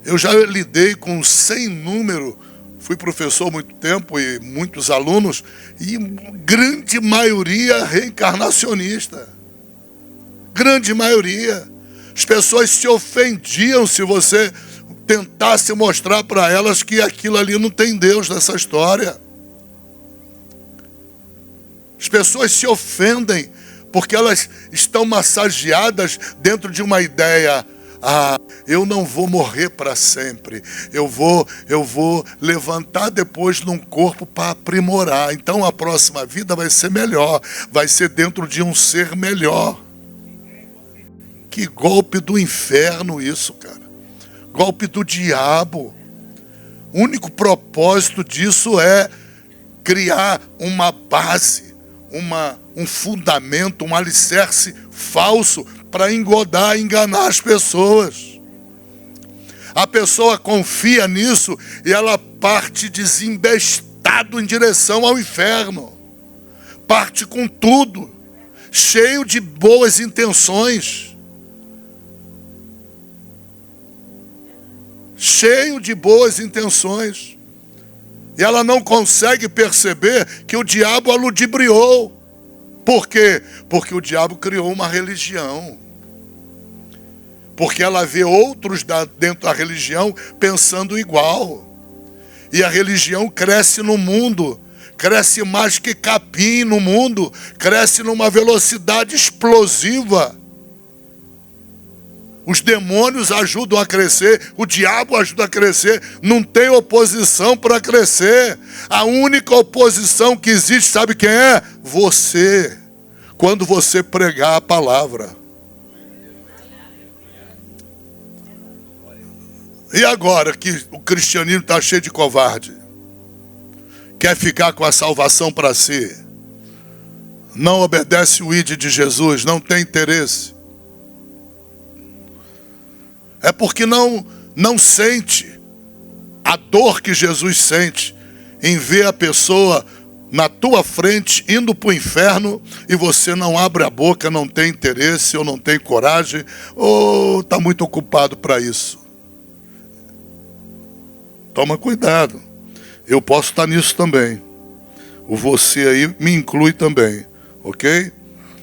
Eu já lidei com sem número, fui professor há muito tempo e muitos alunos, e grande maioria reencarnacionista. Grande maioria. As pessoas se ofendiam se você tentasse mostrar para elas que aquilo ali não tem Deus nessa história. As pessoas se ofendem porque elas estão massageadas dentro de uma ideia. Eu não vou morrer para sempre. Eu vou levantar depois num corpo para aprimorar. Então a próxima vida vai ser melhor. Vai ser dentro de um ser melhor. Que golpe do inferno isso, cara. Golpe do diabo. O único propósito disso é criar uma base, um fundamento, um alicerce falso para enganar as pessoas. A pessoa confia nisso e ela parte desembestado em direção ao inferno. Parte com tudo, cheio de boas intenções. Cheio de boas intenções. E ela não consegue perceber que o diabo a ludibriou. Por quê? Porque o diabo criou uma religião. Porque ela vê outros dentro da religião pensando igual. E a religião cresce no mundo. Cresce mais que capim no mundo. Cresce numa velocidade explosiva. Os demônios ajudam a crescer, o diabo ajuda a crescer, não tem oposição para crescer. A única oposição que existe, sabe quem é? Você, quando você pregar a palavra. E agora que o cristianismo está cheio de covarde, quer ficar com a salvação para si, não obedece o ID de Jesus, não tem interesse. É porque não sente a dor que Jesus sente em ver a pessoa na tua frente indo para o inferno e você não abre a boca, não tem interesse, ou não tem coragem, ou está muito ocupado para isso. Toma cuidado. Eu posso estar nisso também. O você aí me inclui também, ok?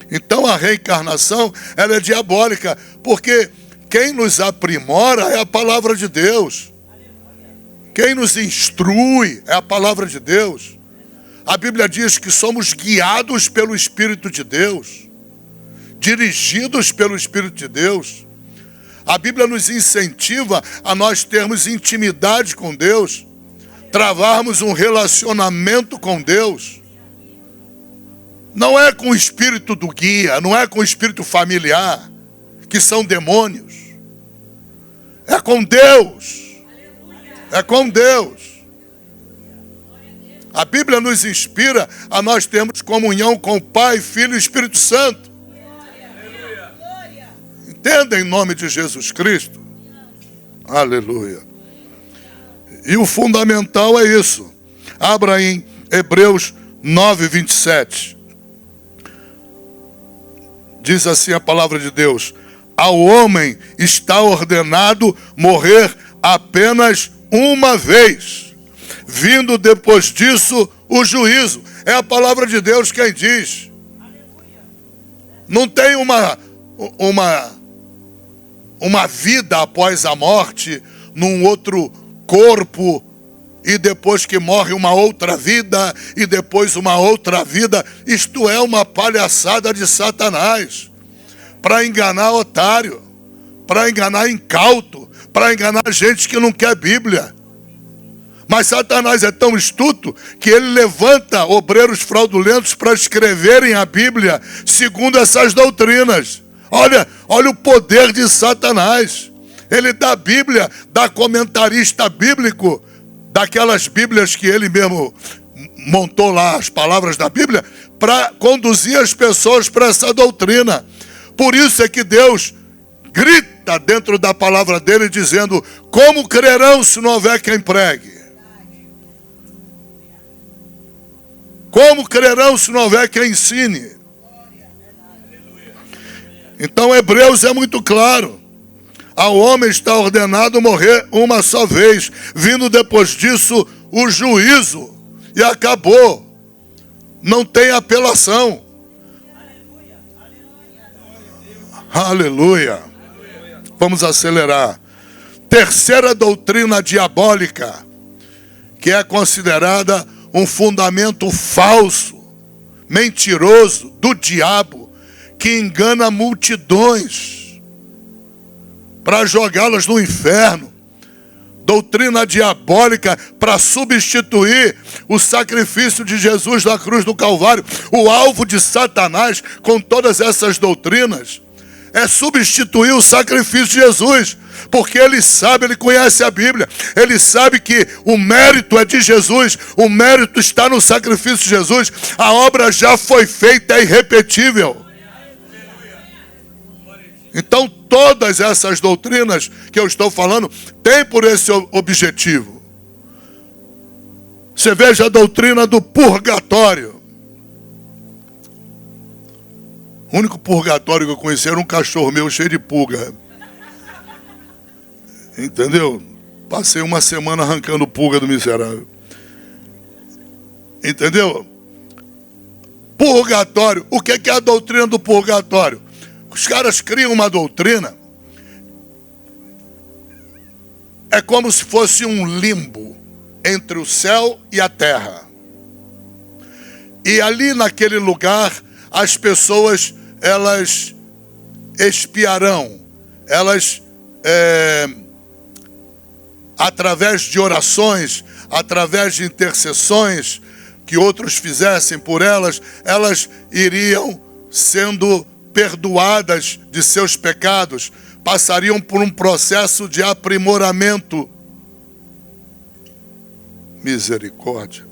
Então a reencarnação, ela é diabólica, porque quem nos aprimora é a palavra de Deus. Quem nos instrui é a palavra de Deus. A Bíblia diz que somos guiados pelo Espírito de Deus, dirigidos pelo Espírito de Deus. A Bíblia nos incentiva a nós termos intimidade com Deus, travarmos um relacionamento com Deus. Não é com o espírito do guia, não é com o espírito familiar, que são demônios. É com Deus. É com Deus. A Bíblia nos inspira a nós termos comunhão com o Pai, Filho e Espírito Santo. Entenda em nome de Jesus Cristo. Aleluia. E o fundamental é isso. Abra em Hebreus 9, 27. Diz assim a palavra de Deus: ao homem está ordenado morrer apenas uma vez, vindo depois disso o juízo. É a palavra de Deus quem diz. Não tem uma vida após a morte, num outro corpo, e depois que morre uma outra vida, e depois uma outra vida. Isto é uma palhaçada de Satanás, para enganar otário, para enganar incauto, para enganar gente que não quer Bíblia. Mas Satanás é tão astuto que ele levanta obreiros fraudulentos para escreverem a Bíblia segundo essas doutrinas. Olha o poder de Satanás. Ele dá Bíblia, dá comentarista bíblico, daquelas Bíblias que ele mesmo montou lá, as palavras da Bíblia, para conduzir as pessoas para essa doutrina. Por isso é que Deus grita dentro da palavra dele, dizendo: como crerão se não houver quem pregue? Como crerão se não houver quem ensine? Então Hebreus é muito claro. Ao homem está ordenado morrer uma só vez, vindo depois disso o juízo. E acabou. Não tem apelação. Aleluia. Vamos acelerar. Terceira doutrina diabólica, que é considerada um fundamento falso, mentiroso, do diabo, que engana multidões para jogá-las no inferno. Doutrina diabólica para substituir o sacrifício de Jesus na cruz do Calvário. O alvo de Satanás com todas essas doutrinas é substituir o sacrifício de Jesus, porque ele sabe, ele conhece a Bíblia, ele sabe que o mérito é de Jesus, o mérito está no sacrifício de Jesus, a obra já foi feita, é irrepetível. Então todas essas doutrinas que eu estou falando têm por esse objetivo. Você veja a doutrina do purgatório. O único purgatório que eu conheci era um cachorro meu cheio de pulga. Entendeu? Passei uma semana arrancando pulga do miserável. Entendeu? Purgatório. O que é a doutrina do purgatório? Os caras criam uma doutrina. É como se fosse um limbo entre o céu e a terra. E ali naquele lugar, as pessoas, elas expiarão. Elas, através de orações, através de intercessões que outros fizessem por elas, elas iriam sendo perdoadas de seus pecados, passariam por um processo de aprimoramento. Misericórdia.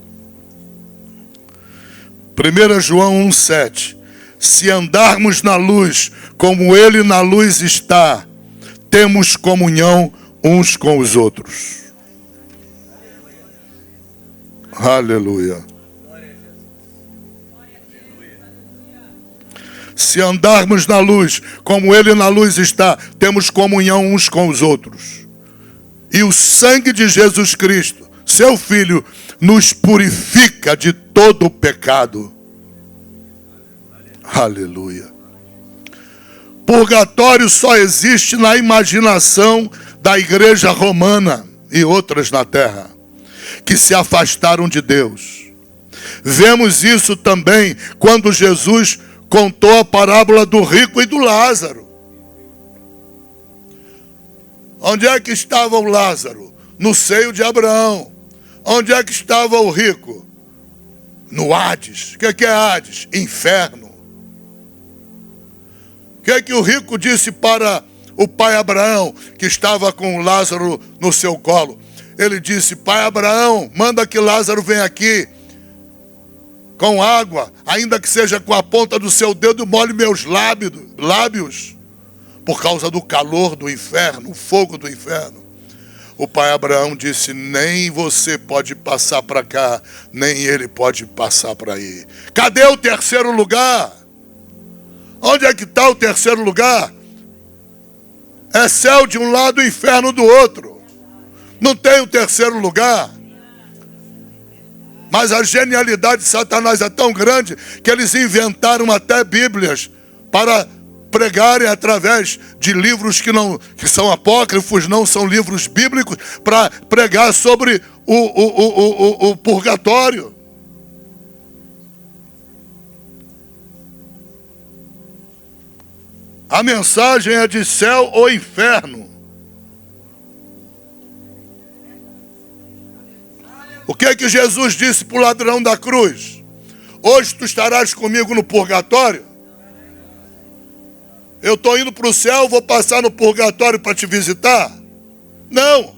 1 João 1,7. Se andarmos na luz, como ele na luz está, temos comunhão uns com os outros. Aleluia. Se andarmos na luz, como Ele na luz está, temos comunhão uns com os outros. E o sangue de Jesus Cristo, seu Filho, nos purifica de todo o pecado. Aleluia. Purgatório só existe na imaginação da igreja romana e outras na terra, que se afastaram de Deus. Vemos isso também quando Jesus contou a parábola do rico e do Lázaro. Onde é que estava o Lázaro? No seio de Abraão. Onde é que estava o rico? No Hades. O que é Hades? Inferno. O que o rico disse para o pai Abraão, que estava com o Lázaro no seu colo? Ele disse: pai Abraão, manda que Lázaro venha aqui com água, ainda que seja com a ponta do seu dedo, molhe meus lábios, por causa do calor do inferno, o fogo do inferno. O pai Abraão disse: nem você pode passar para cá, nem ele pode passar para aí. Cadê o terceiro lugar? Onde é que está o terceiro lugar? É céu de um lado e inferno do outro. Não tem o terceiro lugar. Mas a genialidade de Satanás é tão grande que eles inventaram até Bíblias para pregarem através de livros que são apócrifos, não são livros bíblicos, para pregar sobre o purgatório. A mensagem é de céu ou inferno. O que é que Jesus disse para o ladrão da cruz? Hoje tu estarás comigo no purgatório? Eu estou indo para o céu, vou passar no purgatório para te visitar? Não.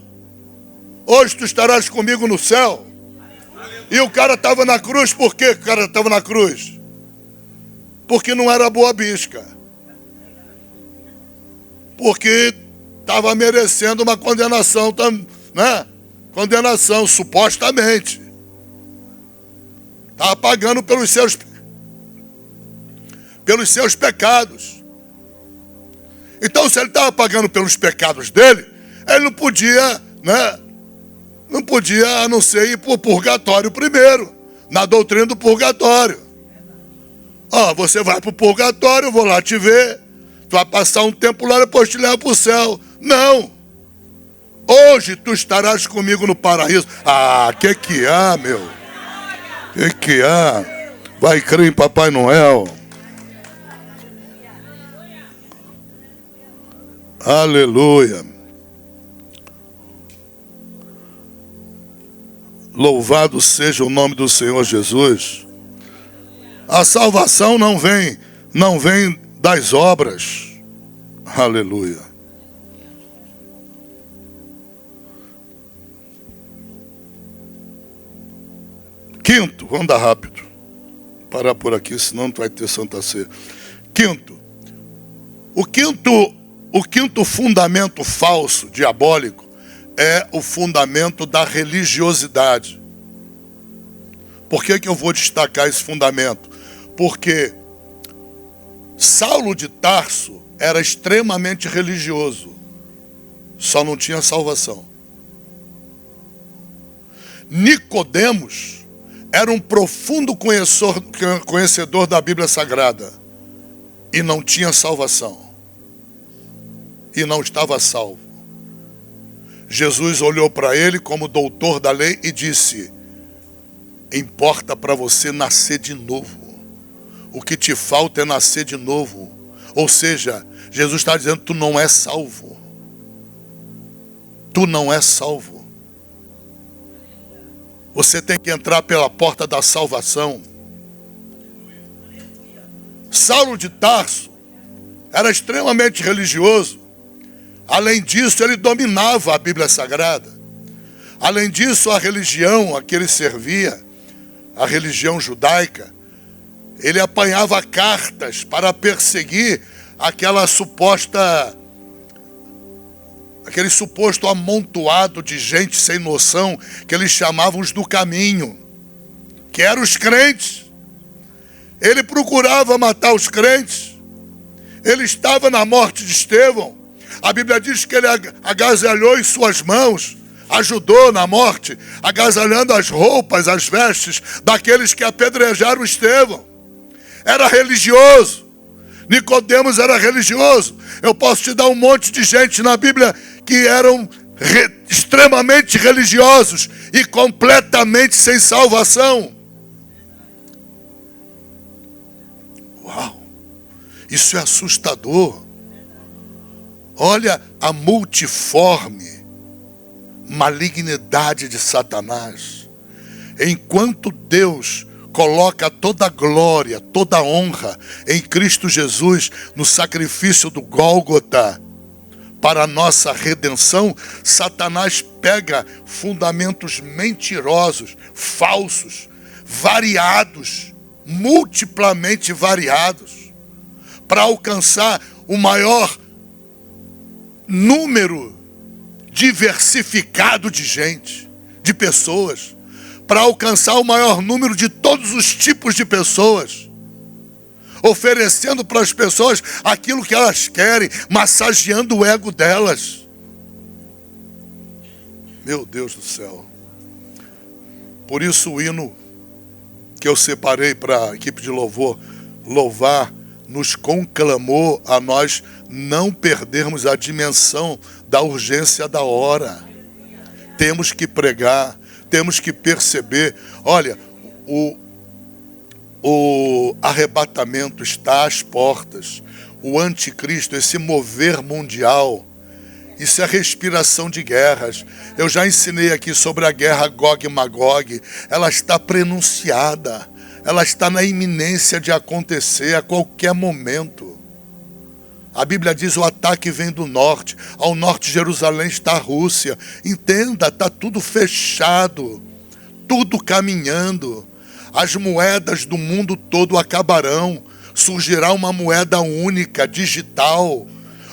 Hoje tu estarás comigo no céu. E o cara estava na cruz, por que o cara estava na cruz? Porque não era boa bisca. Porque estava merecendo uma condenação, né? Condenação, supostamente. Estava pagando pelos seus pecados. Então, se ele estava pagando pelos pecados dele, ele não podia, né? Não podia, a não ser ir para o purgatório primeiro, na doutrina do purgatório. Você vai para o purgatório, eu vou lá te ver, tu vai passar um tempo lá, depois te levo para o céu. Não. Hoje tu estarás comigo no paraíso. Que há, meu? Que há? Vai crer em Papai Noel. Aleluia. Louvado seja o nome do Senhor Jesus. A salvação não vem das obras. Aleluia. Quinto, vamos dar rápido. Parar por aqui, senão não vai ter Santa Ceia. Quinto. O quinto fundamento falso, diabólico, é o fundamento da religiosidade. Por que eu vou destacar esse fundamento? Porque Saulo de Tarso era extremamente religioso, só não tinha salvação. Nicodemos era um profundo conhecedor da Bíblia Sagrada e não tinha salvação. E não estava salvo. Jesus olhou para ele como doutor da lei e disse: importa para você nascer de novo. O que te falta é nascer de novo. Ou seja, Jesus está dizendo: tu não é salvo. Tu não é salvo. Você tem que entrar pela porta da salvação. Saulo de Tarso era extremamente religioso. Além disso, ele dominava a Bíblia Sagrada. Além disso, a religião a que ele servia, a religião judaica, ele apanhava cartas para perseguir aquela suposta aquele suposto amontoado de gente sem noção, que eles chamavam os do caminho, que eram os crentes. Ele procurava matar os crentes. Ele estava na morte de Estevão. A Bíblia diz que ele agasalhou em suas mãos, ajudou na morte, agasalhando as roupas, as vestes daqueles que apedrejaram Estevão. Era religioso. Nicodemos era religioso. Eu posso te dar um monte de gente na Bíblia que eram extremamente religiosos e completamente sem salvação. Uau! Isso é assustador. Olha a multiforme malignidade de Satanás. Enquanto Deus coloca toda a glória, toda a honra em Cristo Jesus, no sacrifício do Gólgota, para a nossa redenção, Satanás pega fundamentos mentirosos, falsos, variados, multiplamente variados, para alcançar o maior número diversificado de gente, de pessoas, para alcançar o maior número de todos os tipos de pessoas, oferecendo para as pessoas aquilo que elas querem, massageando o ego delas. Meu Deus do céu. Por isso o hino que eu separei para a equipe de louvor louvar, nos conclamou a nós não perdermos a dimensão da urgência da hora. Temos que pregar, temos que perceber. Olha, o arrebatamento está às portas. O anticristo, esse mover mundial, isso é respiração de guerras. Eu já ensinei aqui sobre a guerra Gog e Magog. Ela está prenunciada. Ela está na iminência de acontecer a qualquer momento. A Bíblia diz: o ataque vem do norte. Ao norte de Jerusalém está a Rússia. Entenda, está tudo fechado, tudo caminhando. As moedas do mundo todo acabarão. Surgirá uma moeda única, digital,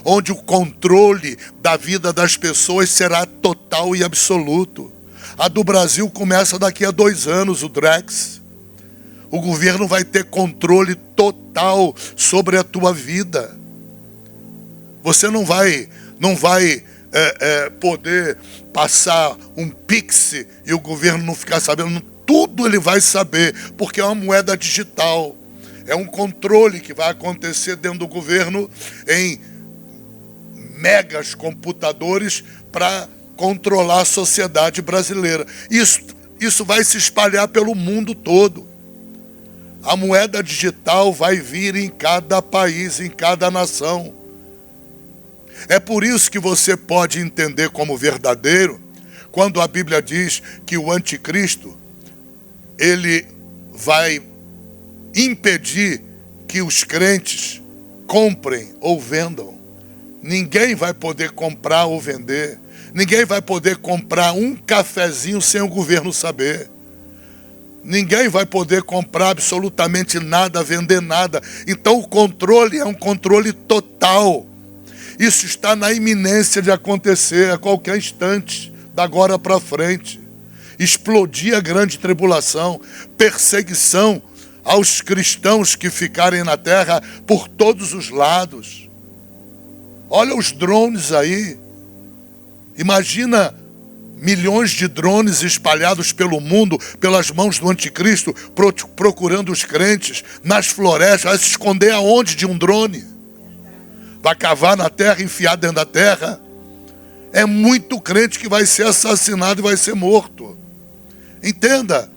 onde o controle da vida das pessoas será total e absoluto. A do Brasil começa daqui a 2 anos, o Drex. O governo vai ter controle total sobre a tua vida. Você não vai poder passar um Pix e o governo não ficar sabendo. Tudo ele vai saber, porque é uma moeda digital. É um controle que vai acontecer dentro do governo em megas computadores para controlar a sociedade brasileira. Isso vai se espalhar pelo mundo todo. A moeda digital vai vir em cada país, em cada nação. É por isso que você pode entender como verdadeiro quando a Bíblia diz que o anticristo, ele vai impedir que os crentes comprem ou vendam. Ninguém vai poder comprar ou vender. Ninguém vai poder comprar um cafezinho sem o governo saber. Ninguém vai poder comprar absolutamente nada, vender nada. Então o controle é um controle total. Isso está na iminência de acontecer a qualquer instante, da agora para frente. Explodir a grande tribulação, perseguição aos cristãos que ficarem na terra por todos os lados. Olha os drones aí. Imagina milhões de drones espalhados pelo mundo, pelas mãos do anticristo, procurando os crentes nas florestas. Vai se esconder aonde de um drone? Vai cavar na terra, enfiar dentro da terra? É muito crente que vai ser assassinado e vai ser morto. Entenda.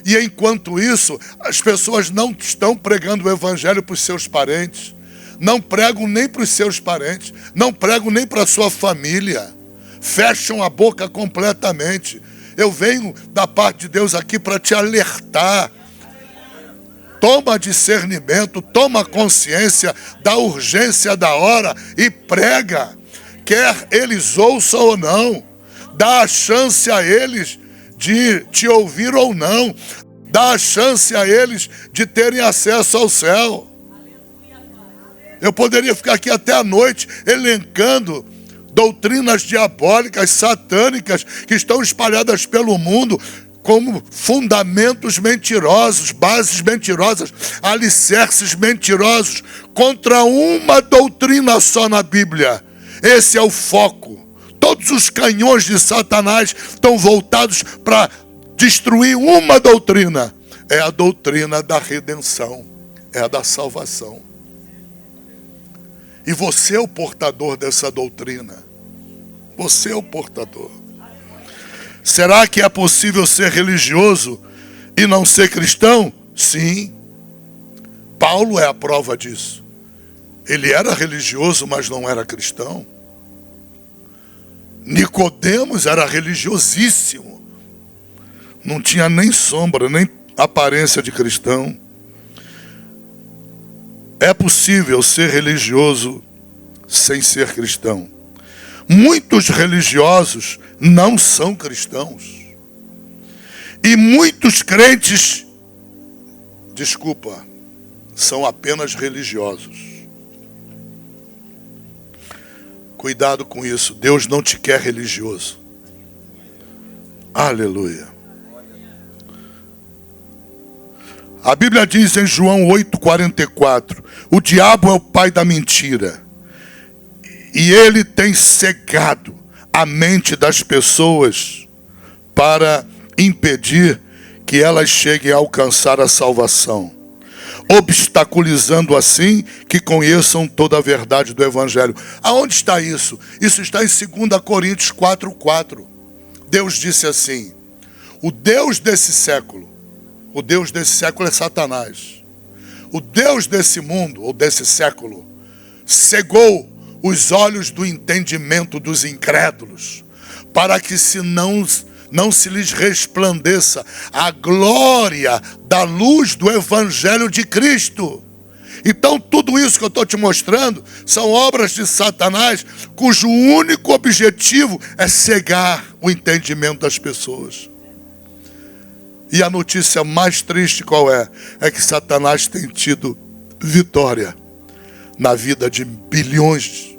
E enquanto isso, as pessoas não estão pregando o evangelho para os seus parentes. Não pregam nem para os seus parentes. Não pregam nem para a sua família. Fecham a boca completamente. Eu venho da parte de Deus aqui para te alertar. Toma discernimento, toma consciência da urgência da hora e prega. Quer eles ouçam ou não. Dá a chance a eles de te ouvir ou não. Dá a chance a eles de terem acesso ao céu. Eu poderia ficar aqui até a noite elencando doutrinas diabólicas, satânicas, que estão espalhadas pelo mundo, como fundamentos mentirosos, bases mentirosas, alicerces mentirosos, contra uma doutrina só na Bíblia. Esse é o foco. Todos os canhões de Satanás estão voltados para destruir uma doutrina. É a doutrina da redenção, é a da salvação. E você é o portador dessa doutrina. Você é o portador. Será que é possível ser religioso e não ser cristão? Sim. Paulo é a prova disso. Ele era religioso, mas não era cristão. Nicodemos era religiosíssimo. Não tinha nem sombra, nem aparência de cristão. É possível ser religioso sem ser cristão. Muitos religiosos não são cristãos. E muitos crentes, são apenas religiosos. Cuidado com isso. Deus não te quer religioso. Aleluia. A Bíblia diz em João 8,44, o diabo é o pai da mentira. E ele tem cegado a mente das pessoas para impedir que elas cheguem a alcançar a salvação, obstaculizando assim que conheçam toda a verdade do Evangelho. Aonde está isso? Isso está em 2 Coríntios 4,4. Deus disse assim: o Deus desse século é Satanás. O Deus desse mundo, ou desse século, cegou os olhos do entendimento dos incrédulos, para que não se lhes resplandeça a glória da luz do Evangelho de Cristo. Então tudo isso que eu estou te mostrando são obras de Satanás, cujo único objetivo é cegar o entendimento das pessoas. E a notícia mais triste qual é? É que Satanás tem tido vitória na vida de bilhões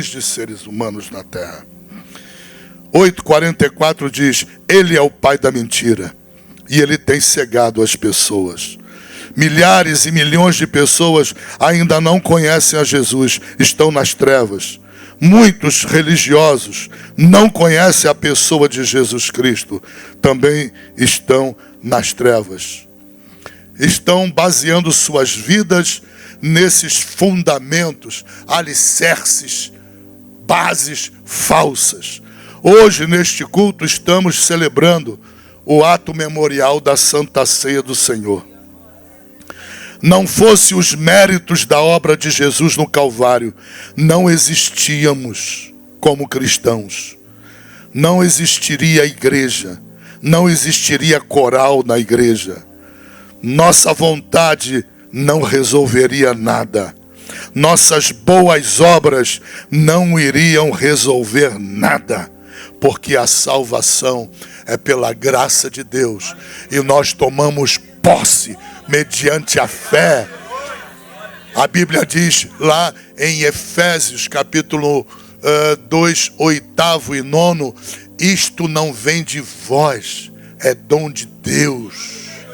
de seres humanos na terra. 8,44 diz: ele é o pai da mentira e ele tem cegado as pessoas. Milhares e milhões de pessoas ainda não conhecem a Jesus, estão nas trevas. Muitos religiosos não conhecem a pessoa de Jesus Cristo, também estão nas trevas. Estão baseando suas vidas nesses fundamentos, alicerces, bases falsas. Hoje, neste culto, estamos celebrando o ato memorial da Santa Ceia do Senhor. Não fosse os méritos da obra de Jesus no Calvário, não existíamos como cristãos. Não existiria a igreja, não existiria coral na igreja. Nossa vontade não resolveria nada. Nossas boas obras não iriam resolver nada, porque a salvação é pela graça de Deus e nós tomamos posse mediante a fé. A Bíblia diz lá em Efésios capítulo 2, 8º e 9, isto não vem de vós, é dom de Deus,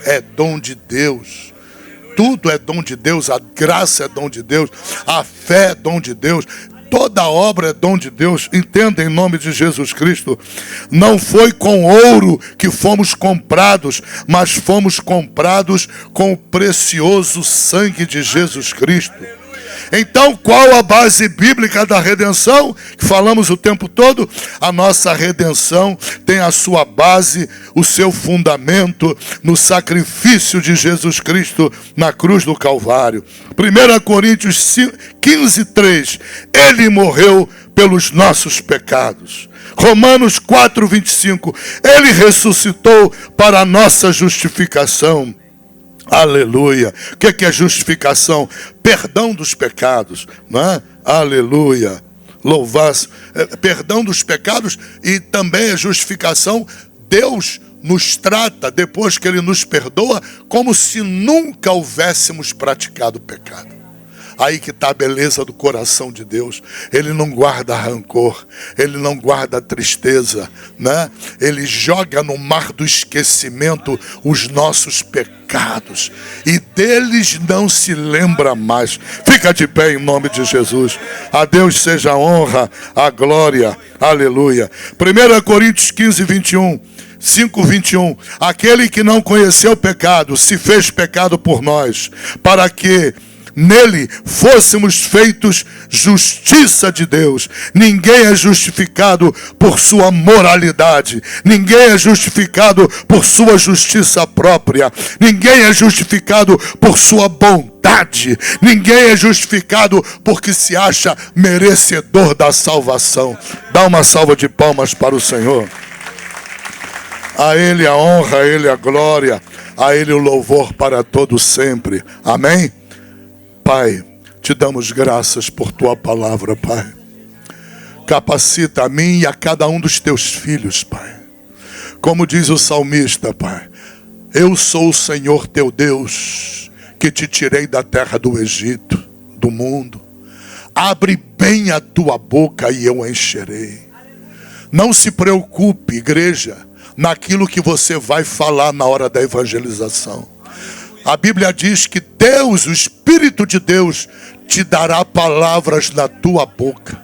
é dom de Deus. Tudo é dom de Deus, a graça é dom de Deus, a fé é dom de Deus. Toda obra é dom de Deus. Entenda em nome de Jesus Cristo. Não foi com ouro que fomos comprados, mas fomos comprados com o precioso sangue de Jesus Cristo. Então, qual a base bíblica da redenção? Que falamos o tempo todo. A nossa redenção tem a sua base, o seu fundamento no sacrifício de Jesus Cristo na cruz do Calvário. 1 Coríntios 15:3. Ele morreu pelos nossos pecados. Romanos 4:25. Ele ressuscitou para a nossa justificação. Aleluia. O que é justificação? Perdão dos pecados, não é? Aleluia. Louvar-se. Perdão dos pecados e também a justificação. Deus nos trata, depois que Ele nos perdoa, como se nunca houvéssemos praticado pecado. Aí que está a beleza do coração de Deus. Ele não guarda rancor, Ele não guarda tristeza, né? Ele joga no mar do esquecimento os nossos pecados e deles não se lembra mais. Fica de pé em nome de Jesus. A Deus seja a honra, a glória, aleluia. 1 Coríntios 15, 21. 5:21. Aquele que não conheceu o pecado se fez pecado por nós, para que nele fôssemos feitos justiça de Deus. Ninguém é justificado por sua moralidade. Ninguém é justificado por sua justiça própria. Ninguém é justificado por sua bondade. Ninguém é justificado porque se acha merecedor da salvação. Dá uma salva de palmas para o Senhor. A Ele a honra, a Ele a glória, a Ele o louvor para todo sempre. Amém? Pai, te damos graças por tua palavra, Pai. Capacita a mim e a cada um dos teus filhos, Pai. Como diz o salmista, Pai, eu sou o Senhor teu Deus, que te tirei da terra do Egito, do mundo. Abre bem a tua boca e eu encherei. Não se preocupe, igreja, naquilo que você vai falar na hora da evangelização. A Bíblia diz que Deus, o Espírito de Deus, te dará palavras na tua boca.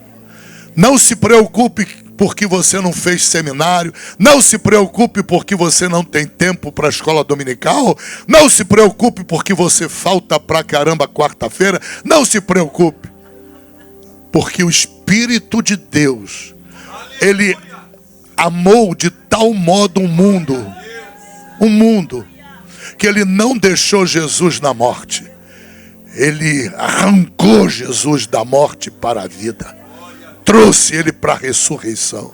Não se preocupe porque você não fez seminário. Não se preocupe porque você não tem tempo para a escola dominical. Não se preocupe porque você falta pra caramba quarta-feira. Não se preocupe. Porque o Espírito de Deus, Ele amou de tal modo o mundo, que Ele não deixou Jesus na morte. Ele arrancou Jesus da morte para a vida. Trouxe Ele para a ressurreição.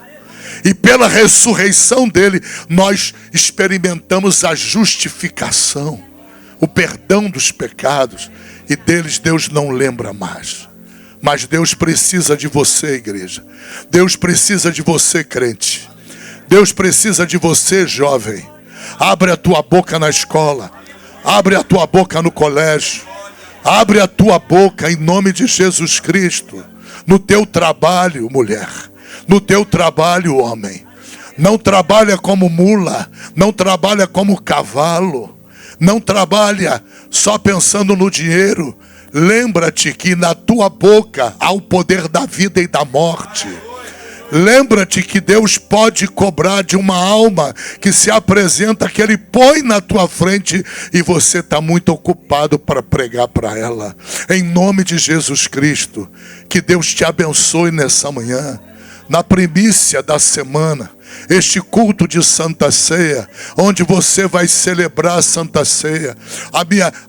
E pela ressurreição dEle, nós experimentamos a justificação, o perdão dos pecados. E deles Deus não lembra mais. Mas Deus precisa de você, igreja. Deus precisa de você, crente. Deus precisa de você, jovem. Abre a tua boca na escola. Abre a tua boca no colégio. Abre a tua boca em nome de Jesus Cristo. No teu trabalho, mulher. No teu trabalho, homem. Não trabalha como mula. Não trabalha como cavalo. Não trabalha só pensando no dinheiro. Lembra-te que na tua boca há o poder da vida e da morte. Lembra-te que Deus pode cobrar de uma alma que se apresenta, que Ele põe na tua frente e você está muito ocupado para pregar para ela. Em nome de Jesus Cristo, que Deus te abençoe nessa manhã. Na primícia da semana, este culto de Santa Ceia, onde você vai celebrar a Santa Ceia.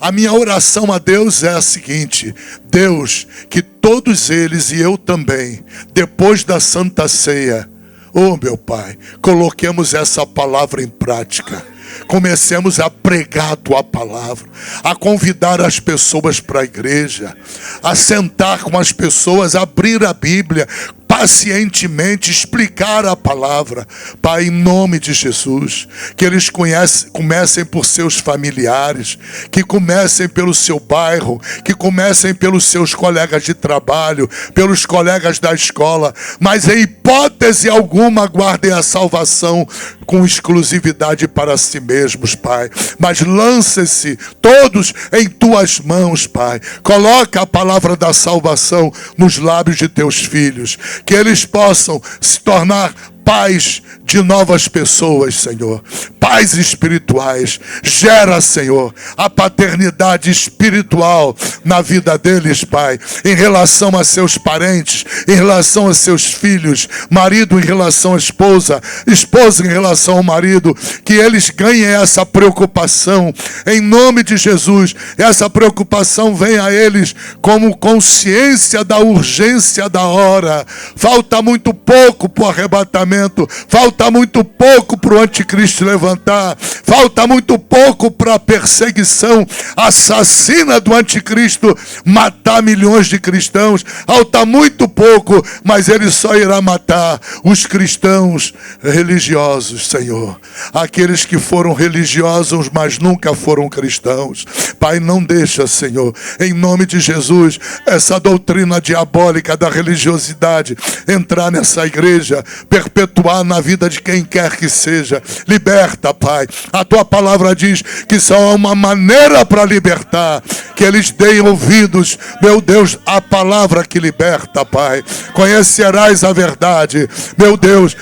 A minha oração a Deus é a seguinte: Deus, que todos eles e eu também, depois da Santa Ceia, oh meu Pai, coloquemos essa palavra em prática. Comecemos a pregar a tua palavra, a convidar as pessoas para a igreja, a sentar com as pessoas, abrir a Bíblia, pacientemente explicar a palavra. Pai, em nome de Jesus, que eles comecem por seus familiares, que comecem pelo seu bairro, que comecem pelos seus colegas de trabalho, pelos colegas da escola, mas em hipótese alguma guardem a salvação com exclusividade para si mesmos, Pai. Mas lancem-se todos em tuas mãos, Pai. Coloca a palavra da salvação nos lábios de teus filhos, que eles possam se tornar pais de novas pessoas, Senhor. Pais espirituais. Gera, Senhor, a paternidade espiritual na vida deles, Pai. Em relação a seus parentes, em relação a seus filhos, marido em relação à esposa, esposa em relação ao marido. Que eles ganhem essa preocupação. Em nome de Jesus, essa preocupação venha a eles como consciência da urgência da hora. Falta muito pouco para o arrebatamento. Falta Falta muito pouco para o anticristo levantar. Falta muito pouco para a perseguição assassina do anticristo matar milhões de cristãos. Falta muito pouco, mas ele só irá matar os cristãos religiosos, Senhor. Aqueles que foram religiosos, mas nunca foram cristãos. Pai, não deixa, Senhor, em nome de Jesus, essa doutrina diabólica da religiosidade entrar nessa igreja, perpetuar na vida de quem quer que seja. Liberta, Pai. A tua palavra diz que só há uma maneira para libertar, que eles deem ouvidos, meu Deus, a palavra que liberta, Pai. Conhecerás a verdade, meu Deus.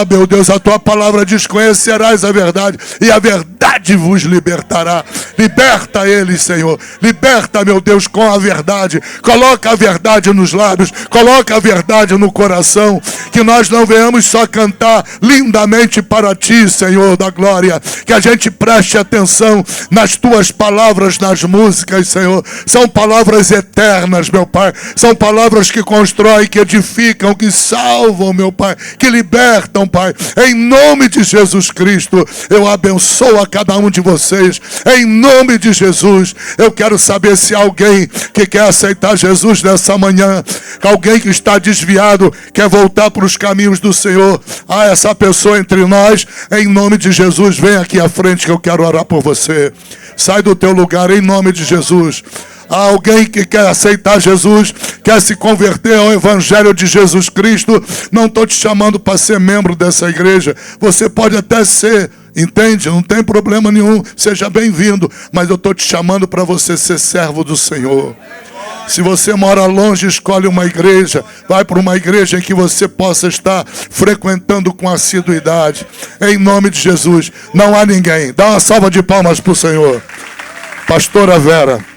Meu Deus, a tua palavra diz: conhecerás a verdade e a verdade vos libertará. Liberta eles, Senhor. Liberta, meu Deus, com a verdade. Coloca a verdade nos lábios, coloca a verdade no coração, que nós não venhamos só cantar lindamente para ti, Senhor da glória, que a gente preste atenção nas tuas palavras, nas músicas, Senhor. São palavras eternas, meu Pai. São palavras que constroem, que edificam, que salvam, meu Pai, que libertam, Pai. Em nome de Jesus Cristo, eu abençoo a cada um de vocês. Em nome de Jesus, eu quero saber se alguém que quer aceitar Jesus nessa manhã, alguém que está desviado, quer voltar para os caminhos do Senhor. Essa pessoa entre nós, em nome de Jesus, vem aqui à frente que eu quero orar por você. Sai do teu lugar em nome de Jesus. Há alguém que quer aceitar Jesus, quer se converter ao Evangelho de Jesus Cristo. Não estou te chamando para ser membro dessa igreja. Você pode até ser, entende? Não tem problema nenhum. Seja bem-vindo. Mas eu estou te chamando para você ser servo do Senhor. Se você mora longe, escolhe uma igreja. Vai para uma igreja em que você possa estar frequentando com assiduidade. Em nome de Jesus. Não há ninguém. Dá uma salva de palmas para o Senhor. Pastora Vera.